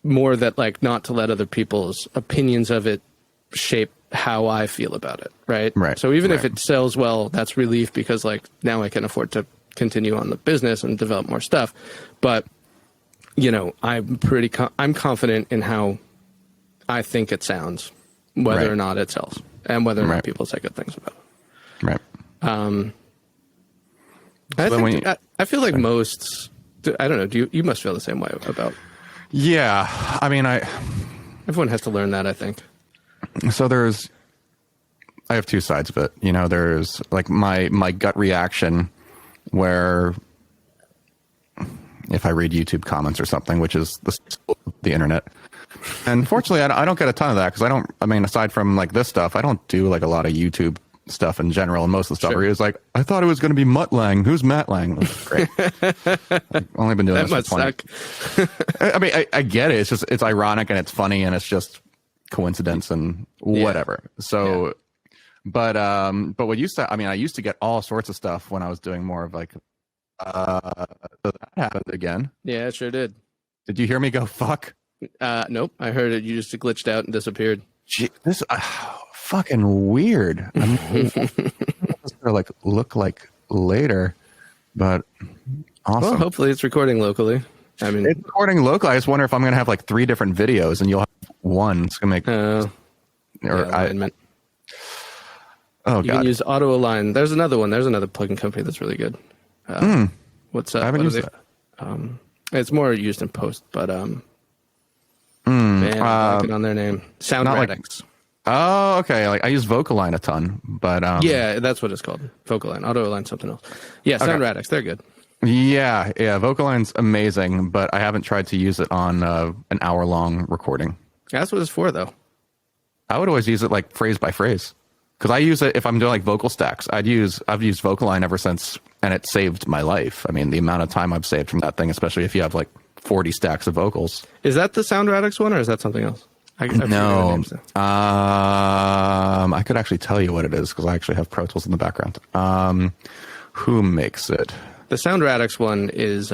more that like not to let other people's opinions of it shape how I feel about it. Right. So even if it sells well, that's relief, because like now I can afford to continue on the business and develop more stuff. But I'm confident in how I think it sounds. whether Right. or not it sells and whether or Right. not people say good things about it. Right. I feel like most, I don't know, you must feel the same way about, Yeah. I mean, everyone has to learn that, I think. so I have two sides of it. You know, there's like my gut reaction where if I read YouTube comments or something, which is the internet. And fortunately, I don't get a ton of that because aside from like this stuff, I don't do like a lot of YouTube stuff in general. And most of the stuff is like, I thought it was going to be Mutt Lang. Who's Matt Lang? Great. I've only been doing That this for must 20. suck. I mean, I get it. It's ironic and it's funny and it's just coincidence and whatever. So, but what used to, I used to get all sorts of stuff when I was doing more of like, so that happened again. Yeah, it sure did. Did you hear me go, fuck? Nope. I heard it. You just glitched out and disappeared. Gee, this fucking weird. I mean, it's gonna like look like later, but awesome. Well, hopefully it's recording locally. I mean, It's recording locally. I just wonder if I'm gonna have like 3 different videos, and you'll have one. It's gonna make alignment. Oh You god. can use auto align. There's another one. There's another plugin company that's really good. What's I haven't used that. It's more used in post, but man, I'm blanking on their name. Sound not like- Radix. Oh, okay. Like I use Vocaline a ton, but Yeah, that's what it's called. Vocaline. Auto align something else. Yeah, Sound Radix. They're good. yeah. Vocaline's amazing, but I haven't tried to use it on an hour-long recording. That's what it's for, though. I would always use it like phrase by phrase because I use it if I'm doing like vocal stacks. I've used Vocaline ever since, and it saved my life. I mean, the amount of time I've saved from that thing, especially if you have like 40 stacks of vocals. Is that the Sound Radix one, or is that something else? I forget the No, names now. I could actually tell you what it is because I actually have Pro Tools in the background. Who makes it? The Sound Radix one is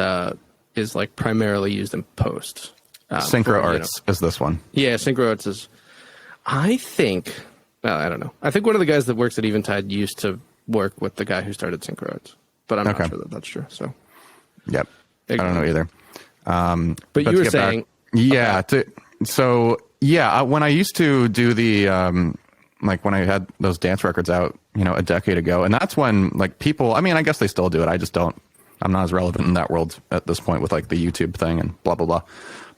like primarily used in post. Synchro Arts is this one. Yeah, Synchro Arts is. I think. Well, I don't know. I think one of the guys that works at Eventide used to work with the guy who started Synchro Arts, but I'm not sure that that's true. So. Yep. I don't know either. But you were saying. When I used to do the like when I had those dance records out, a decade ago, and that's when like people, I guess they still do it. I just don't. I'm not as relevant in that world at this point with like the YouTube thing and blah blah blah.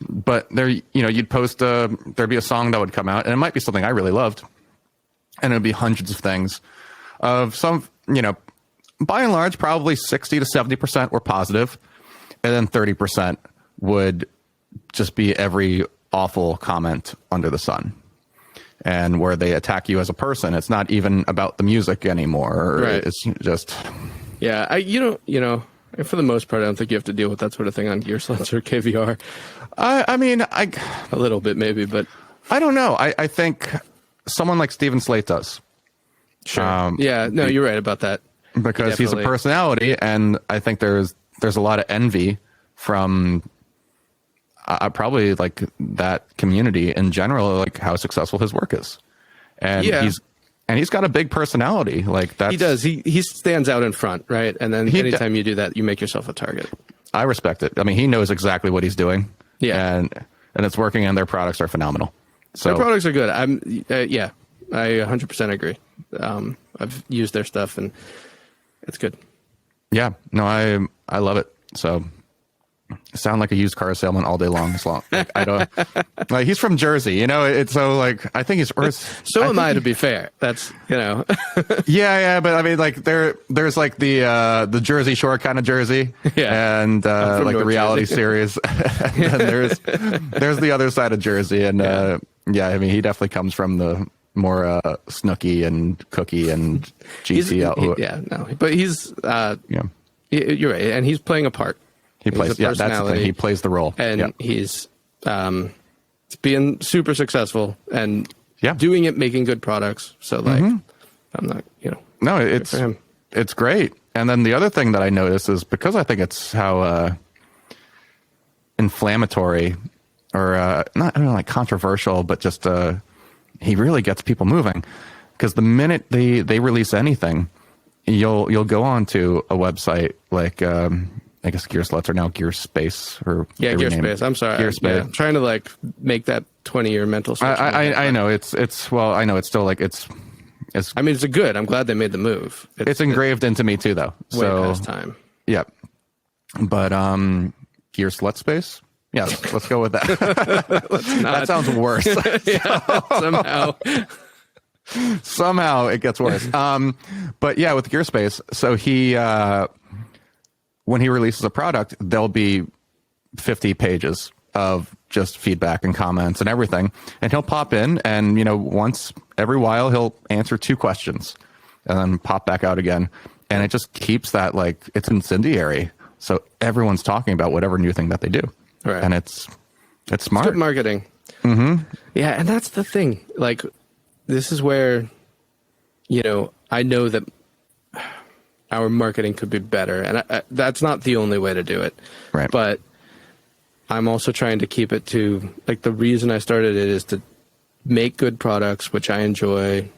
But there, you'd post there'd be a song that would come out, and it might be something I really loved, and it'd be hundreds of things of some, by and large, probably 60 to 70% were positive, and then 30% would just be every awful comment under the sun, and where they attack you as a person. It's not even about the music anymore. Right. It's just, Yeah, for the most part, I don't think you have to deal with that sort of thing on Gearslutz or KVR. a little bit maybe, but I don't know. I think someone like Steven Slate does. Sure. You're right about that. Because he's a personality, and I think there's a lot of envy from probably like that community in general, like how successful his work is, and he's got a big personality. Like that, he does. He stands out in front, right? And then anytime you do that, you make yourself a target. I respect it. he knows exactly what he's doing. Yeah, and it's working, and their products are phenomenal. So their products are good. I 100% agree. I've used their stuff, and it's good. Yeah, no, I love it. So sound like a used car salesman all day long. Like, I don't like. He's from Jersey, it's so like I think he's. So am I, to be fair. That's Yeah, but like there's like the Jersey Shore kind of Jersey, like and North the reality Jersey. series. And then there's the other side of Jersey, and he definitely comes from the more Snooky and Cookie and GC. But he's you're right, and he's playing a part. He plays. That's the thing. He plays the role, and he's being super successful and doing it, making good products. So like, I'm not, No, it's great. And then the other thing that I notice is because I think it's how inflammatory or not like controversial, but just he really gets people moving. Because the minute they release anything, you'll go onto a website like I guess Gear Sluts are now Gear Space, or Yeah, they Gear renamed Space. I'm sorry. Gear Space. Yeah, I'm trying to like make that 20-year mental switch. I know it's well, I know it's still like it's. I mean, it's good. I'm glad they made the move. It's engraved into me too, though. Way past time. Yeah, but Gear Slut Space. Yeah, let's go with that. That sounds worse. Somehow it gets worse. But yeah, with Gear Space, so he when he releases a product, there'll be 50 pages of just feedback and comments and everything, and he'll pop in, and once every while he'll answer 2 questions and then pop back out again, and it just keeps that, like, it's incendiary, so everyone's talking about whatever new thing that they do. Right. And it's smart. It's good marketing. Yeah, and that's the thing. Like, this is where, I know that our marketing could be better, and that's not the only way to do it. Right. But I'm also trying to keep it to, like, the reason I started it is to make good products, which I enjoy,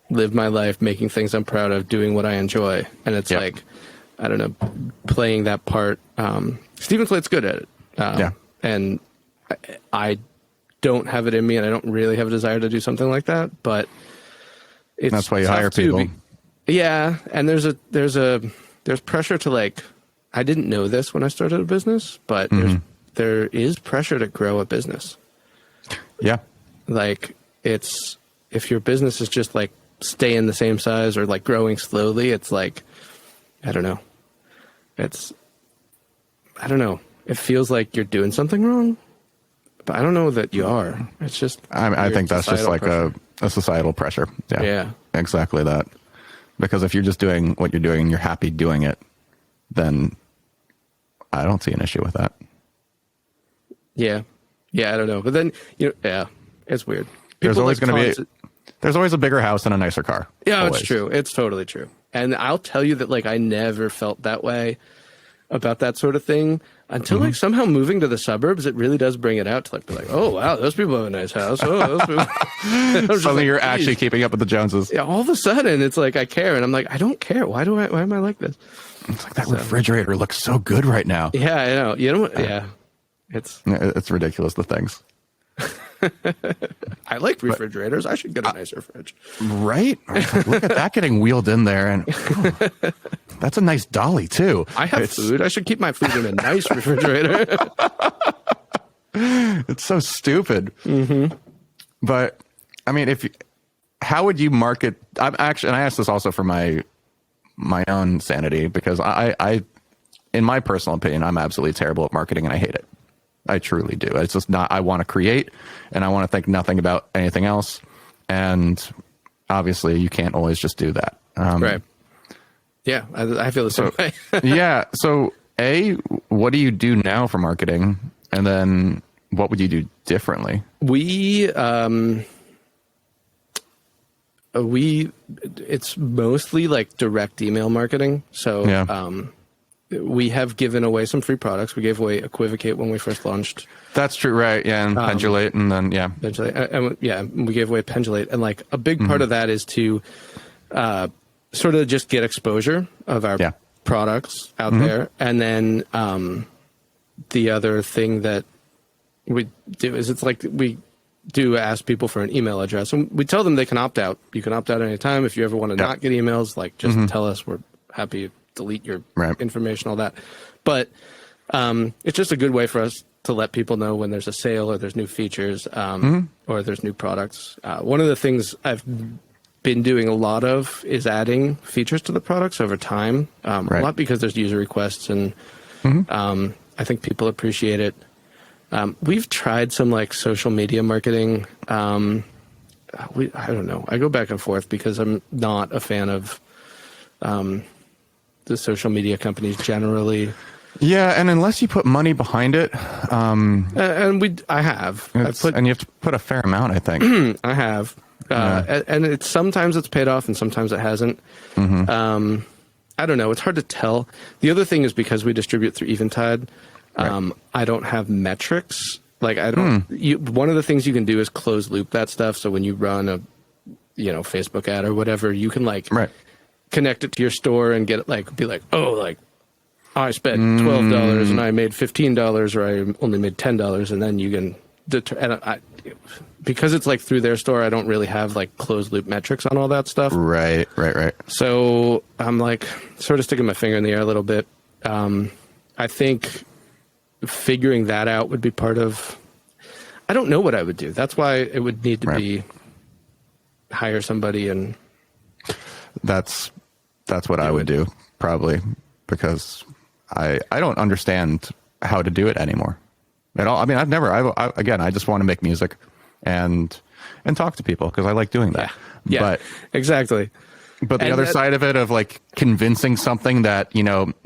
live my life making things I'm proud of, doing what I enjoy. And it's like, I don't know, playing that part. Stephen Flate's good at it. And I don't have it in me, and I don't really have a desire to do something like that, but that's why you hire people. And there's pressure to, like, I didn't know this when I started a business, but there is pressure to grow a business. Yeah. Like, if your business is just like staying the same size or like growing slowly, it's like, I don't know. It feels like you're doing something wrong, but I don't know that you are. It's just, I think that's just like a societal pressure. Yeah. Exactly that. Because if you're just doing what you're doing and you're happy doing it, then I don't see an issue with that. Yeah, I don't know. But then, it's weird. There's always a bigger house and a nicer car. Yeah, always. It's true. It's totally true. And I'll tell you that, like, I never felt that way about that sort of thing until like somehow moving to the suburbs, it really does bring it out to, like, be like, oh wow, those people have a nice house. Oh, those people. Suddenly you're actually keeping up with the Joneses. Yeah, all of a sudden it's like I care, and I'm like, I don't care. Why am I like this? It's like that refrigerator looks so good right now. Yeah, I know. You know what? Yeah, it's ridiculous, the things. I like refrigerators. I should get a nicer fridge. Right? Look at that getting wheeled in there, and that's a nice dolly too. I have food. I should keep my food in a nice refrigerator. It's so stupid. But I mean, how would you market? And I asked this also for my own sanity, because I, in my personal opinion, I'm absolutely terrible at marketing, and I hate it. I truly do. It's just not, I want to create, and I want to think nothing about anything else. And obviously you can't always just do that. Right. Yeah. I feel the same way. Yeah. So what do you do now for marketing? And then what would you do differently? It's mostly like direct email marketing. So, we have given away some free products. We gave away Equivocate when we first launched. That's true, right? Yeah, and Pendulate, and then Pendulate, and we gave away Pendulate, and like a big part of that is to sort of just get exposure of our products out there, and then the other thing that we do is it's like we do ask people for an email address, and we tell them they can opt out. You can opt out anytime. If you ever want to not get emails, like just tell us. We're happy. Delete your information, all that. But it's just a good way for us to let people know when there's a sale or there's new features or there's new products. One of the things I've been doing a lot of is adding features to the products over time, a lot because there's user requests, and I think people appreciate it. We've tried some like social media marketing. I don't know. I go back and forth because I'm not a fan of the social media companies generally. Yeah, and unless you put money behind it, and I have, and you have to put a fair amount, I think. I have, and sometimes it's paid off, and sometimes it hasn't. I don't know. It's hard to tell. The other thing is because we distribute through Eventide, I don't have metrics. Like I don't. One of the things you can do is close loop that stuff. So when you run a, Facebook ad or whatever, you can connect it to your store and get it, like, be like, oh, like I spent $12 and I made $15, or I only made $10, and then you can because it's like through their store, I don't really have like closed loop metrics on all that stuff. Right. So I'm like sort of sticking my finger in the air a little bit. I think figuring that out would be part of. I don't know what I would do. That's why it would need to be hire somebody, and that's what I would do probably, because I don't understand how to do it anymore at all. I mean, I just want to make music and talk to people because I like doing that. Yeah, but exactly. But the other side of it, of like convincing something that,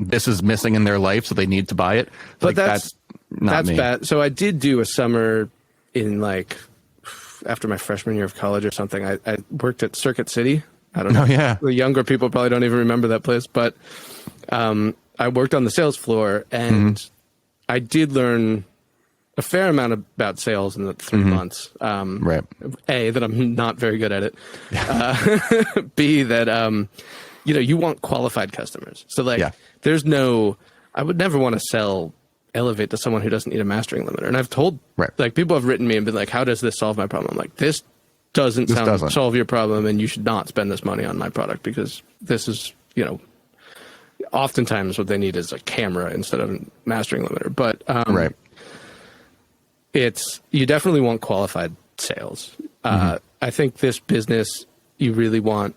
this is missing in their life, so they need to buy it. But like, that's not me. bad. So I did do a summer in like after my freshman year of college or something. I worked at Circuit City. I don't know. Oh, yeah. The younger people probably don't even remember that place, but I worked on the sales floor, and I did learn a fair amount about sales in the 3 months. Right. A, that I'm not very good at it. B, that, you want qualified customers. So like, I would never want to sell Elevate to someone who doesn't need a mastering limiter. And I've told, like, people have written me and been like, how does this solve my problem? I'm like, this doesn't solve your problem, and you should not spend this money on my product, because this is, oftentimes what they need is a camera instead of a mastering limiter. But, you definitely want qualified sales. I think this business, you really want,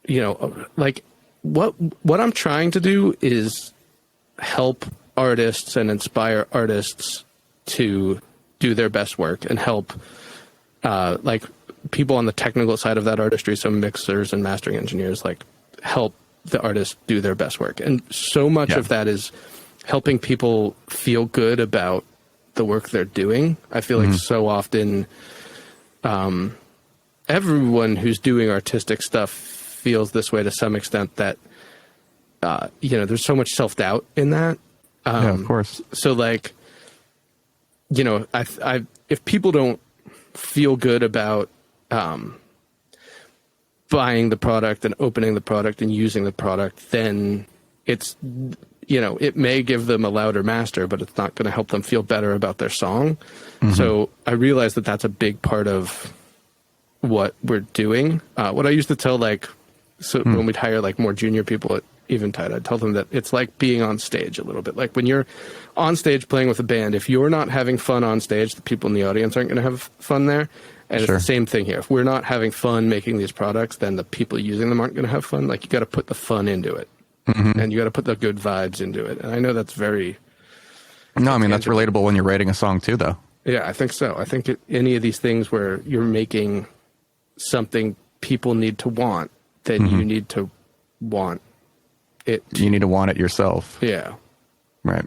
like what I'm trying to do is help artists and inspire artists to do their best work, and help like people on the technical side of that artistry, so mixers and mastering engineers, like help the artists do their best work. And so much of that is helping people feel good about the work they're doing. I feel like so often everyone who's doing artistic stuff feels this way to some extent, that there's so much self-doubt in that. Yeah, of course. So like, I if people don't feel good about buying the product and opening the product and using the product, then it's, it may give them a louder master, but it's not going to help them feel better about their song. So I realized that that's a big part of what we're doing. What I used to tell, like, when we'd hire like more junior people at Eventide, I'd tell them that it's like being on stage a little bit. Like when you're on stage playing with a band, if you're not having fun on stage, the people in the audience aren't going to have fun there. And it's the same thing here. If we're not having fun making these products, then the people using them aren't going to have fun. Like, you got to put the fun into it, and you got to put the good vibes into it. And I know that's very... No, I mean, that's relatable when you're writing a song too, though. Yeah, I think so. I think any of these things where you're making something people need to want, then you need to want it. You need to want it yourself. Yeah. Right.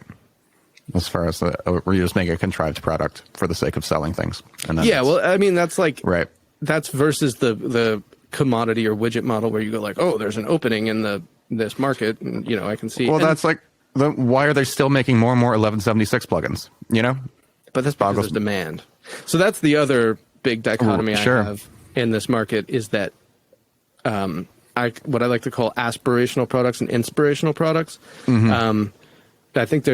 As far as where you just make a contrived product for the sake of selling things. And then well, I mean, that's like... Right. That's versus the commodity or widget model where you go like, oh, there's an opening in this market, and, I can see... Well, that's like... why are they still making more and more 1176 plugins, But that's because there's demand. So that's the other big dichotomy I have in this market, is that what I like to call aspirational products and inspirational products. I think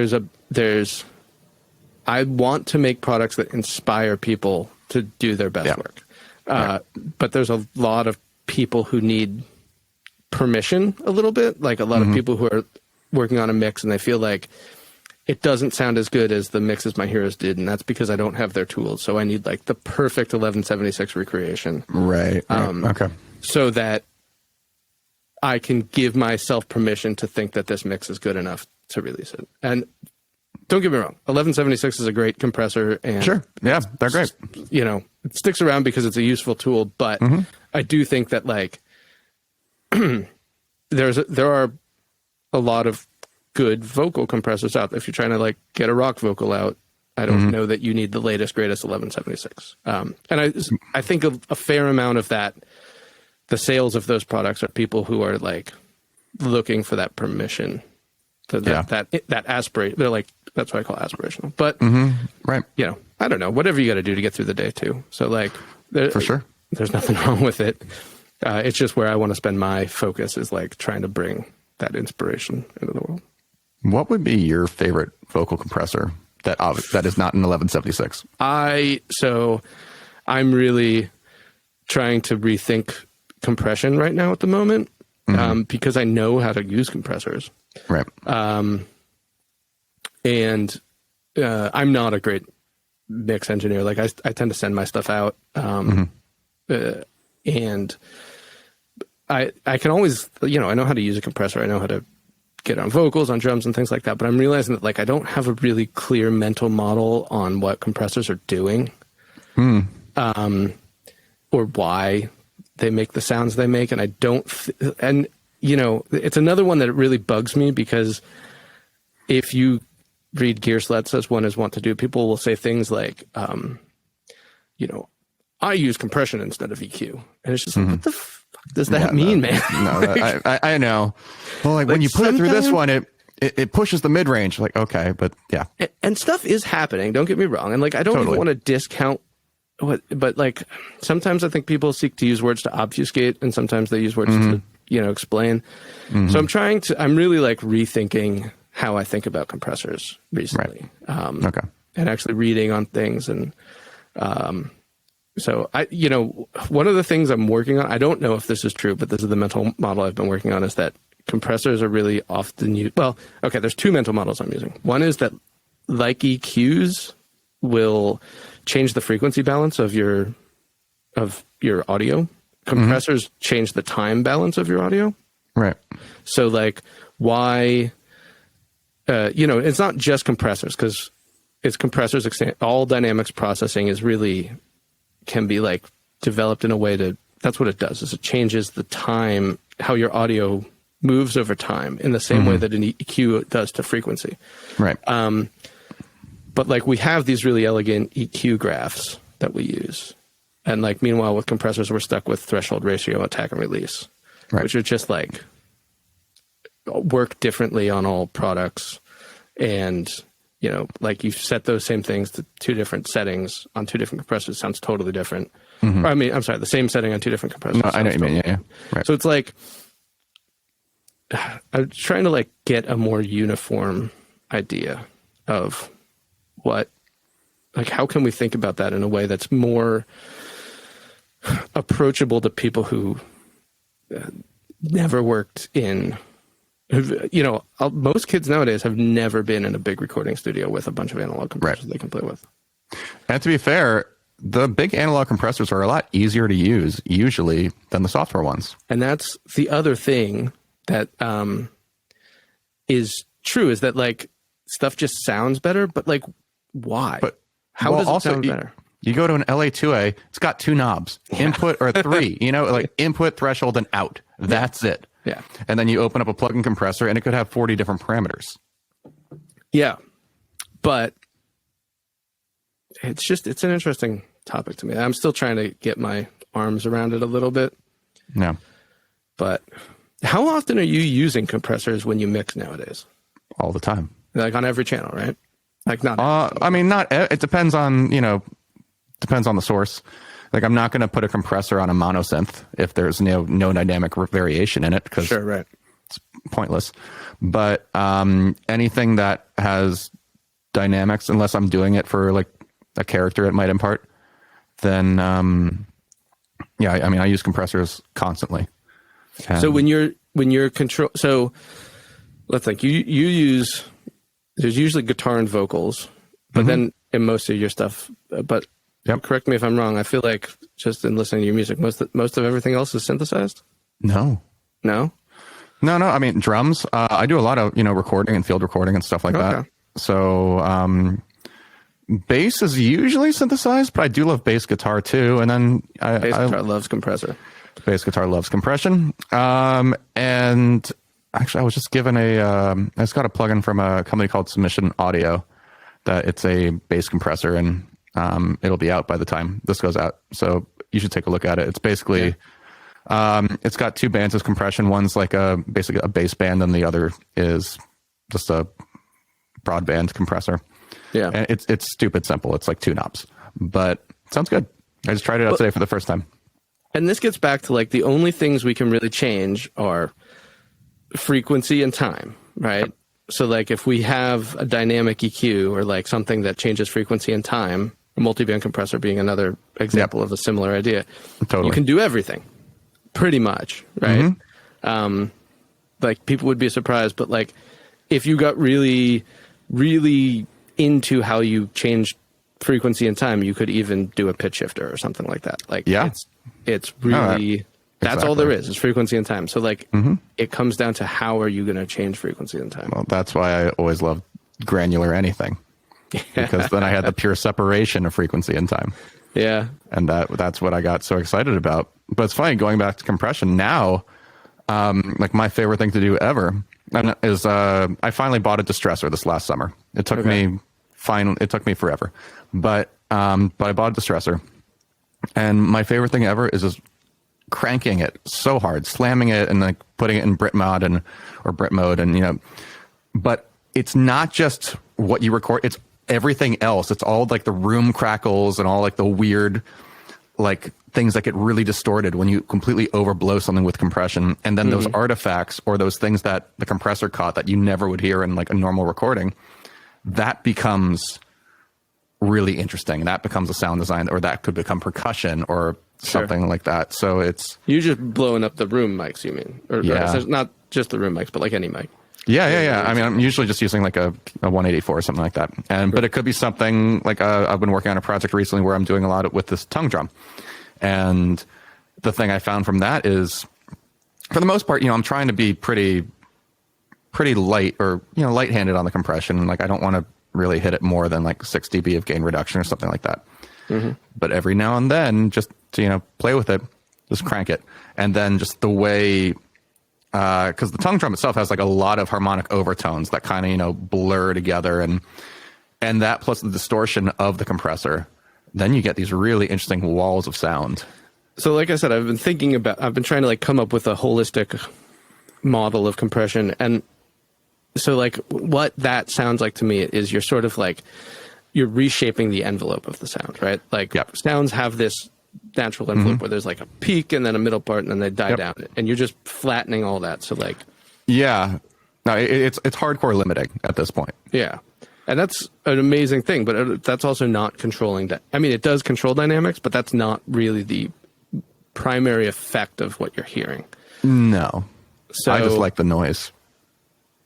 I want to make products that inspire people to do their best work. But there's a lot of people who need permission a little bit, like a lot of people who are working on a mix and they feel like it doesn't sound as good as the mixes my heroes did, and that's because I don't have their tools. So I need like the perfect 1176 recreation. Right. Okay. So that I can give myself permission to think that this mix is good enough to release it. And don't get me wrong, 1176 is a great compressor, and they're great. It sticks around because it's a useful tool, but I do think that like there are a lot of good vocal compressors out there. If you're trying to like get a rock vocal out, I don't know that you need the latest, greatest 1176. And I think a fair amount of that, the sales of those products, are people who are like looking for that permission, that aspiration. They're like, that's what I call aspirational. But I don't know, whatever you got to do to get through the day too. So like, for sure, there's nothing wrong with it. It's just where I want to spend my focus is like trying to bring that inspiration into the world. What would be your favorite vocal compressor that is not an 1176? So I'm really trying to rethink compression right now at the moment, because I know how to use compressors. Right. And I'm not a great mix engineer. Like I tend to send my stuff out. And I can always, I know how to use a compressor. I know how to get on vocals, on drums and things like that. But I'm realizing that like, I don't have a really clear mental model on what compressors are doing, or why they make the sounds they make. And I don't, it's another one that really bugs me, because if you read Gearslets, as one is wont to do, people will say things like, I use compression instead of EQ. And it's just like, what the fuck does that mean, man? No, I know. Well, like when you put it through this one, it pushes the mid range. Like, okay, but yeah. And stuff is happening. Don't get me wrong. And like, I don't even want to discount but like sometimes I think people seek to use words to obfuscate, and sometimes they use words to, explain. So I'm really like rethinking how I think about compressors recently. Right. And actually reading on things. And, so one of the things I'm working on, I don't know if this is true, but this is the mental model I've been working on, is that compressors are really often used. Well, okay, there's two mental models I'm using. One is that like EQs will change the frequency balance of your audio. Compressors change the time balance of your audio. Right. So like why, it's not just compressors, because it's compressors. All dynamics processing can be like developed in a way that's what it does, is it changes the time, how your audio moves over time, in the same way that an EQ does to frequency. Right. But like we have these really elegant EQ graphs that we use. And like, meanwhile with compressors, we're stuck with threshold ratio, attack and release, which are just like work differently on all products. And, like you set those same things to two different settings on two different compressors, sounds totally different. Or, I'm sorry, the same setting on two different compressors. No, I know what you mean. Yeah. Right. So it's like, I'm trying to like get a more uniform idea of how can we think about that in a way that's more approachable to people who never worked in, most kids nowadays have never been in a big recording studio with a bunch of analog compressors they can play with. And to be fair, the big analog compressors are a lot easier to use usually than the software ones. And that's the other thing that is true, is that like stuff just sounds better, but like why? But how does it sound better? You go to an LA2A, it's got two knobs, input or three, like input, threshold, and out. That's it. Yeah. And then you open up a plug-in compressor and it could have 40 different parameters. Yeah. But it's an interesting topic to me. I'm still trying to get my arms around it a little bit. Yeah. But how often are you using compressors when you mix nowadays? All the time. Like on every channel, right? Like not. It depends on, depends on the source. Like I'm not going to put a compressor on a monosynth if there's no dynamic variation in it, because it's pointless. But anything that has dynamics, unless I'm doing it for like a character it might impart, then I use compressors constantly. So when you're control, so let's think you use, there's usually guitar and vocals, but then in most of your stuff, but correct me if I'm wrong, I feel like just in listening to your music, most of everything else is synthesized? No. I mean, drums. I do a lot of, recording and field recording and stuff like that. So bass is usually synthesized, but I do love bass guitar too. And then bass guitar loves compressor. Bass guitar loves compression. And actually, I was just given I just got a plugin from a company called Submission Audio that it's a bass compressor, and it'll be out by the time this goes out. So you should take a look at it. It's basically, it's got two bands of compression. One's like basically a bass band, and the other is just a broadband compressor. Yeah. And it's stupid simple. It's like two knobs, but it sounds good. I just tried it out today for the first time. And this gets back to like the only things we can really change are frequency and time, right? So like if we have a dynamic EQ or like something that changes frequency and time, a multiband compressor being another example of a similar idea, Totally. you can do everything pretty much, right? Like people would be surprised, but like if you got really, really into how you changed frequency and time, you could even do a pitch shifter or something like that. Like it's really, that's all there is frequency and time. So like it comes down to how are you going to change frequency and time? Well, that's why I always loved granular anything, because then I had the pure separation of frequency and time. Yeah. And that's what I got so excited about. But it's funny, going back to compression now, like my favorite thing to do ever is I finally bought a distressor this last summer. It took me forever. But I bought a distressor. And my favorite thing ever is just cranking it so hard, slamming it and like putting it in Brit mode and you know, but it's not just what you record, it's everything else. It's all like the room crackles and all like the weird like things that get really distorted when you completely overblow something with compression. And then those artifacts or those things that the compressor caught that you never would hear in like a normal recording, that becomes really interesting. And that becomes a sound design, or that could become percussion or something like that. So it's... You're just blowing up the room mics, you mean? Or not just the room mics, but like any mic. Yeah. I mean, I'm usually just using like a 184 or something like that. But it could be something like I've been working on a project recently where I'm doing a lot with this tongue drum. And the thing I found from that is, for the most part, you know, I'm trying to be pretty light, or, you know, light-handed on the compression. Like I don't want to really hit it more than like 6 dB of gain reduction or something like that. But every now and then, just to, you know, play with it, just crank it. And then just the way... because the tongue drum itself has like a lot of harmonic overtones that kind of, you know, blur together, and that plus the distortion of the compressor, then you get these really interesting walls of sound. So like I said, I've been trying to like come up with a holistic model of compression. And so like what that sounds like to me is you're sort of like, you're reshaping the envelope of the sound, right? Like sounds have this natural envelope where there's like a peak and then a middle part and then they die down, and you're just flattening all that. So like, no, it's hardcore limiting at this point. Yeah. And that's an amazing thing, but that's also not controlling that. I mean, it does control dynamics, but that's not really the primary effect of what you're hearing. No. So I just like the noise.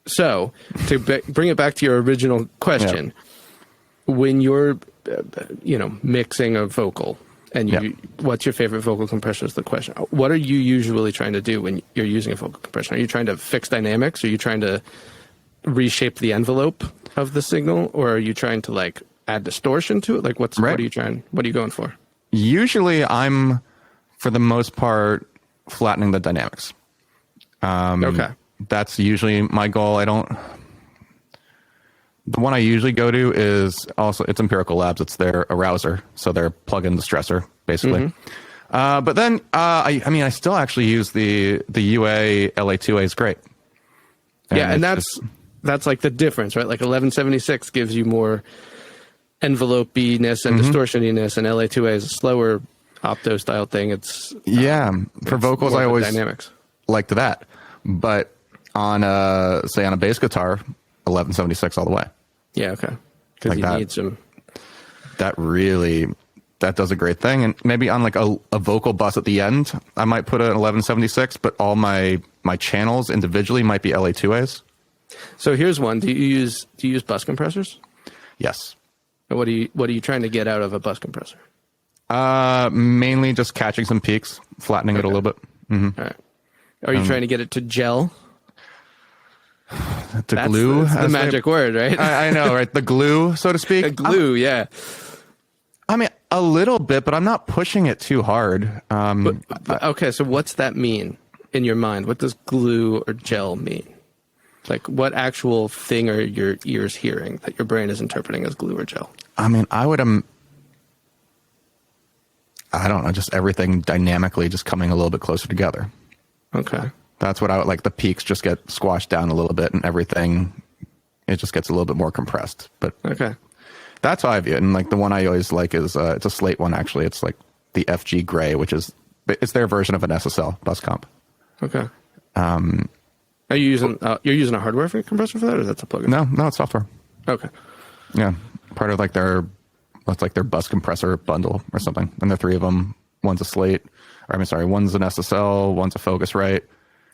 So to bring it back to your original question, when you're, you know, mixing a vocal, and what's your favorite vocal compressor is the question. What are you usually trying to do when you're using a vocal compression? Are you trying to fix dynamics? Are you trying to reshape the envelope of the signal? Or are you trying to like add distortion to it? Like what are you going for? Usually I'm, for the most part, flattening the dynamics. Okay. That's usually my goal. The one I usually go to is also, it's Empirical Labs. It's their arouser. So their plug-in distressor, basically. But then, I still actually use the UA LA2A is great. And that's like the difference, right? Like 1176 gives you more envelope-iness and distortion-iness, and LA2A is a slower opto style thing. It's for vocals, I always dynamics. Liked that. But on say on a bass guitar, 1176 all the way. Yeah, okay. Because like you need some... That does a great thing. And maybe on like a vocal bus at the end, I might put an 1176, but all my channels individually might be LA2As. So here's one. Do you use bus compressors? Yes. What are you trying to get out of a bus compressor? Mainly just catching some peaks, flattening it a little bit. All right. Are you trying to get it to gel? That's glue? That's the magic word, right? I know, right? The glue, so to speak. The glue, yeah. I mean, a little bit, but I'm not pushing it too hard. Okay, so what's that mean in your mind? What does glue or gel mean? Like, what actual thing are your ears hearing that your brain is interpreting as glue or gel? I mean, I don't know, just everything dynamically just coming a little bit closer together. Okay. That's what I would like. The peaks just get squashed down a little bit, and everything, it just gets a little bit more compressed. But okay, that's how I view it. And like the one I always like is it's a Slate one actually. It's like the FG Gray, which is it's their version of an SSL bus comp. Okay. Are you using you're using a hardware compressor for that, or that's a plugin? No, it's software. Okay. Yeah, part of like their bus compressor bundle or something. And there are three of them. One's a Slate. One's an SSL. One's a Focusrite.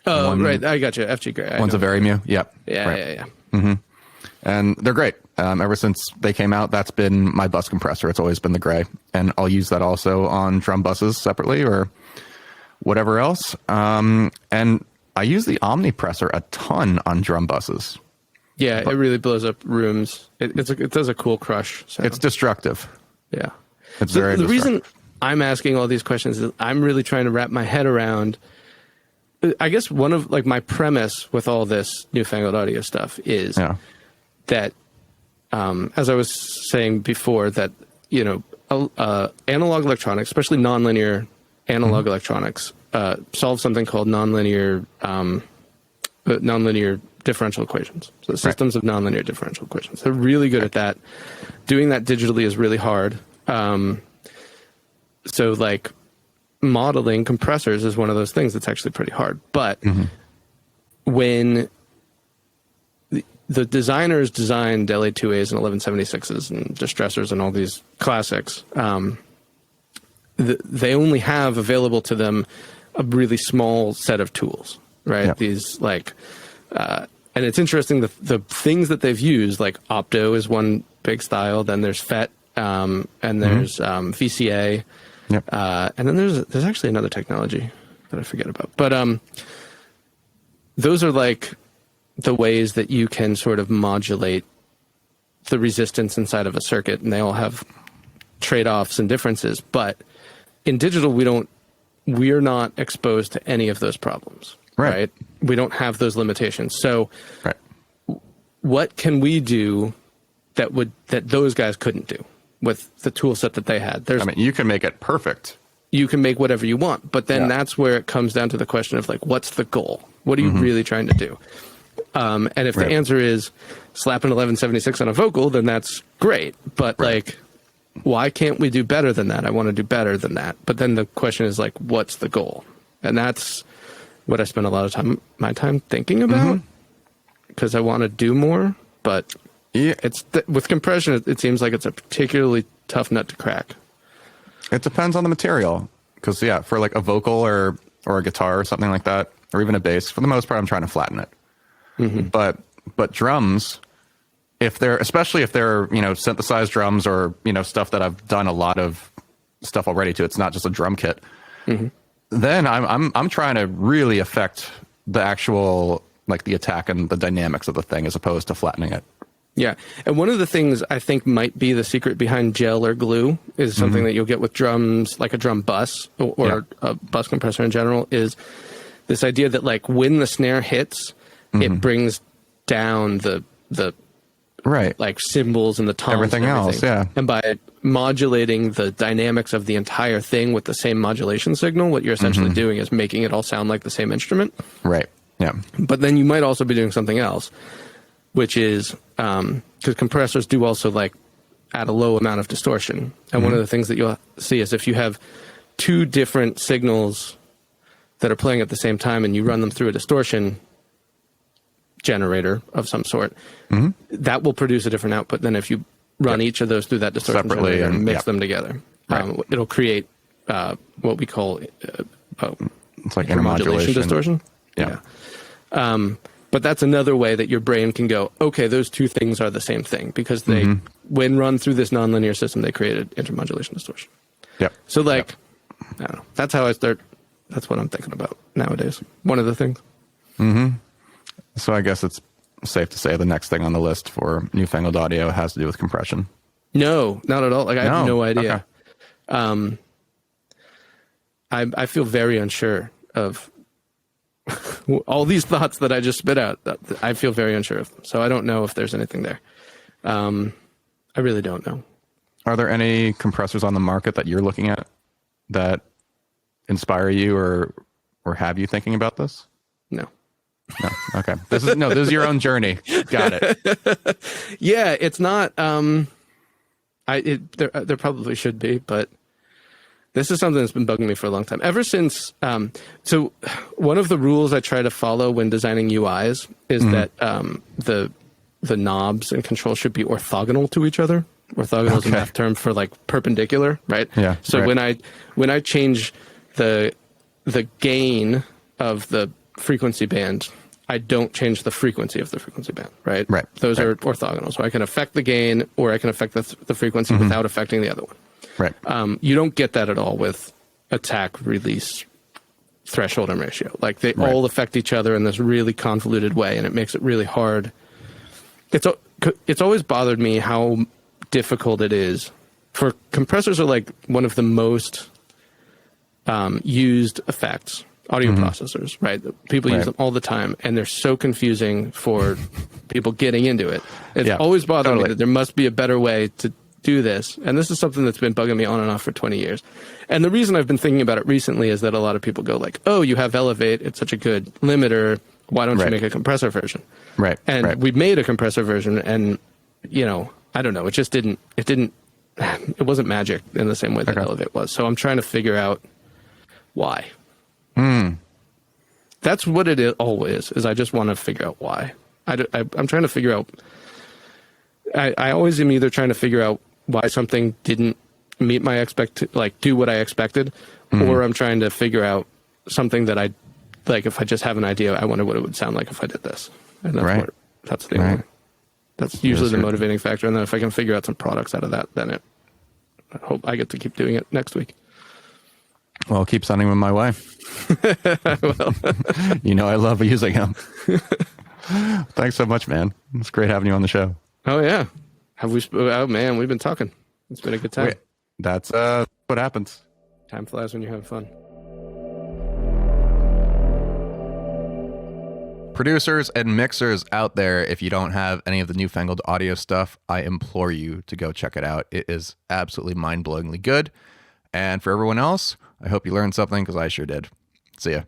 Oh, right. I got you. FG Gray. One's a Verymu. Yep. Yeah, right. yeah. Mm-hmm. And they're great. Ever since they came out, that's been my bus compressor. It's always been the Gray, and I'll use that also on drum buses separately or whatever else. And I use the Omnipressor a ton on drum buses. Yeah, it really blows up rooms. It does a cool crush sound. It's destructive. Yeah. It's very the destructive. reason I'm asking all these questions is I'm really trying to wrap my head around. I guess one of like my premise with all this newfangled audio stuff is that, as I was saying before, that analog electronics, especially nonlinear analog electronics, solve something called nonlinear differential equations. So systems of nonlinear differential equations. They're really good at that. Doing that digitally is really hard. So like modeling compressors is one of those things that's actually pretty hard. But when the designers designed LA2As and 1176s and distressors and all these classics, they only have available to them a really small set of tools, right? Yep. These like, and it's interesting, the things that they've used, like Opto is one big style, then there's FET, and there's VCA, and then there's actually another technology that I forget about. But those are like the ways that you can sort of modulate the resistance inside of a circuit, and they all have trade-offs and differences. But in digital, we're not exposed to any of those problems, right? We don't have those limitations. So what can we do that those guys couldn't do with the tool set that they had? You can make it perfect. You can make whatever you want, but then that's where it comes down to the question of like, what's the goal? What are you really trying to do? And if the answer is slap an 1176 on a vocal, then that's great. But like, why can't we do better than that? I want to do better than that. But then the question is like, what's the goal? And that's what I spend a lot of my time thinking about, because I want to do more. But it's with compression, it seems like it's a particularly tough nut to crack. It depends on the material, because for like a vocal or a guitar or something like that, or even a bass, for the most part, I'm trying to flatten it. But drums, especially if they're synthesized drums or stuff that I've done a lot of stuff already to, it's not just a drum kit. Then I'm trying to really affect the actual like the attack and the dynamics of the thing as opposed to flattening it. Yeah, and one of the things I think might be the secret behind gel or glue is something that you'll get with drums, like a drum bus or a bus compressor in general, is this idea that like when the snare hits, it brings down the like cymbals and the toms, everything else, and by modulating the dynamics of the entire thing with the same modulation signal, what you're essentially doing is making it all sound like the same instrument. Right. Yeah. But then you might also be doing something else, which is because compressors do also like add a low amount of distortion. And one of the things that you'll see is if you have two different signals that are playing at the same time and you run them through a distortion generator of some sort, that will produce a different output than if you run each of those through that distortion separately generator and mix them together. It'll create what we call it's like intermodulation distortion. But that's another way that your brain can go, okay, those two things are the same thing, because they, when run through this nonlinear system, they created intermodulation distortion. So like, I don't know. That's how I start. That's what I'm thinking about nowadays. One of the things. So I guess it's safe to say the next thing on the list for newfangled audio has to do with compression. No, not at all. Like I have no idea. Okay. I feel very unsure of all these thoughts that I just spit out. I feel very unsure of them. So I don't know if there's anything there. I really don't know. Are there any compressors on the market that you're looking at that inspire you or have you thinking about this? No. No. Okay. This is your own journey. Got it. Yeah, it's not. There probably should be, but This is something that's been bugging me for a long time. Ever since, so one of the rules I try to follow when designing UIs is that the knobs and controls should be orthogonal to each other. Orthogonal is a math term for like perpendicular, right? Yeah. So right. when I change the gain of the frequency band, I don't change the frequency of the frequency band, right? Right. Those are orthogonal. So I can affect the gain or I can affect the frequency without affecting the other one. Right. You don't get that at all with attack, release, threshold, and ratio. Like they all affect each other in this really convoluted way, and it makes it really hard. It's always bothered me how difficult it is. For compressors are like one of the most used effects, audio processors, right? People use them all the time, and they're so confusing for people getting into it. It's always bothered me that there must be a better way to do this. And this is something that's been bugging me on and off for 20 years. And the reason I've been thinking about it recently is that a lot of people go like, oh, you have Elevate. It's such a good limiter. Why don't you make a compressor version? Right. And we made a compressor version and, I don't know. It wasn't magic in the same way that Elevate was. So I'm trying to figure out why. That's what it always is. I just want to figure out why. I'm trying to figure out. I always am either trying to figure out why something didn't meet my do what I expected, or I'm trying to figure out something that I like. If I just have an idea, I wonder what it would sound like if I did this. And that's that's usually the motivating factor. And then if I can figure out some products out of that, then I hope I get to keep doing it next week. Well, keep sending them my way. I love using them. Thanks so much, man. It's great having you on the show. Oh yeah. Oh man, we've been talking. It's been a good time. That's what happens. Time flies when you're having fun. Producers and mixers out there, if you don't have any of the Newfangled audio stuff, I implore you to go check it out. It is absolutely mind-blowingly good. And for everyone else, I hope you learned something because I sure did. See ya.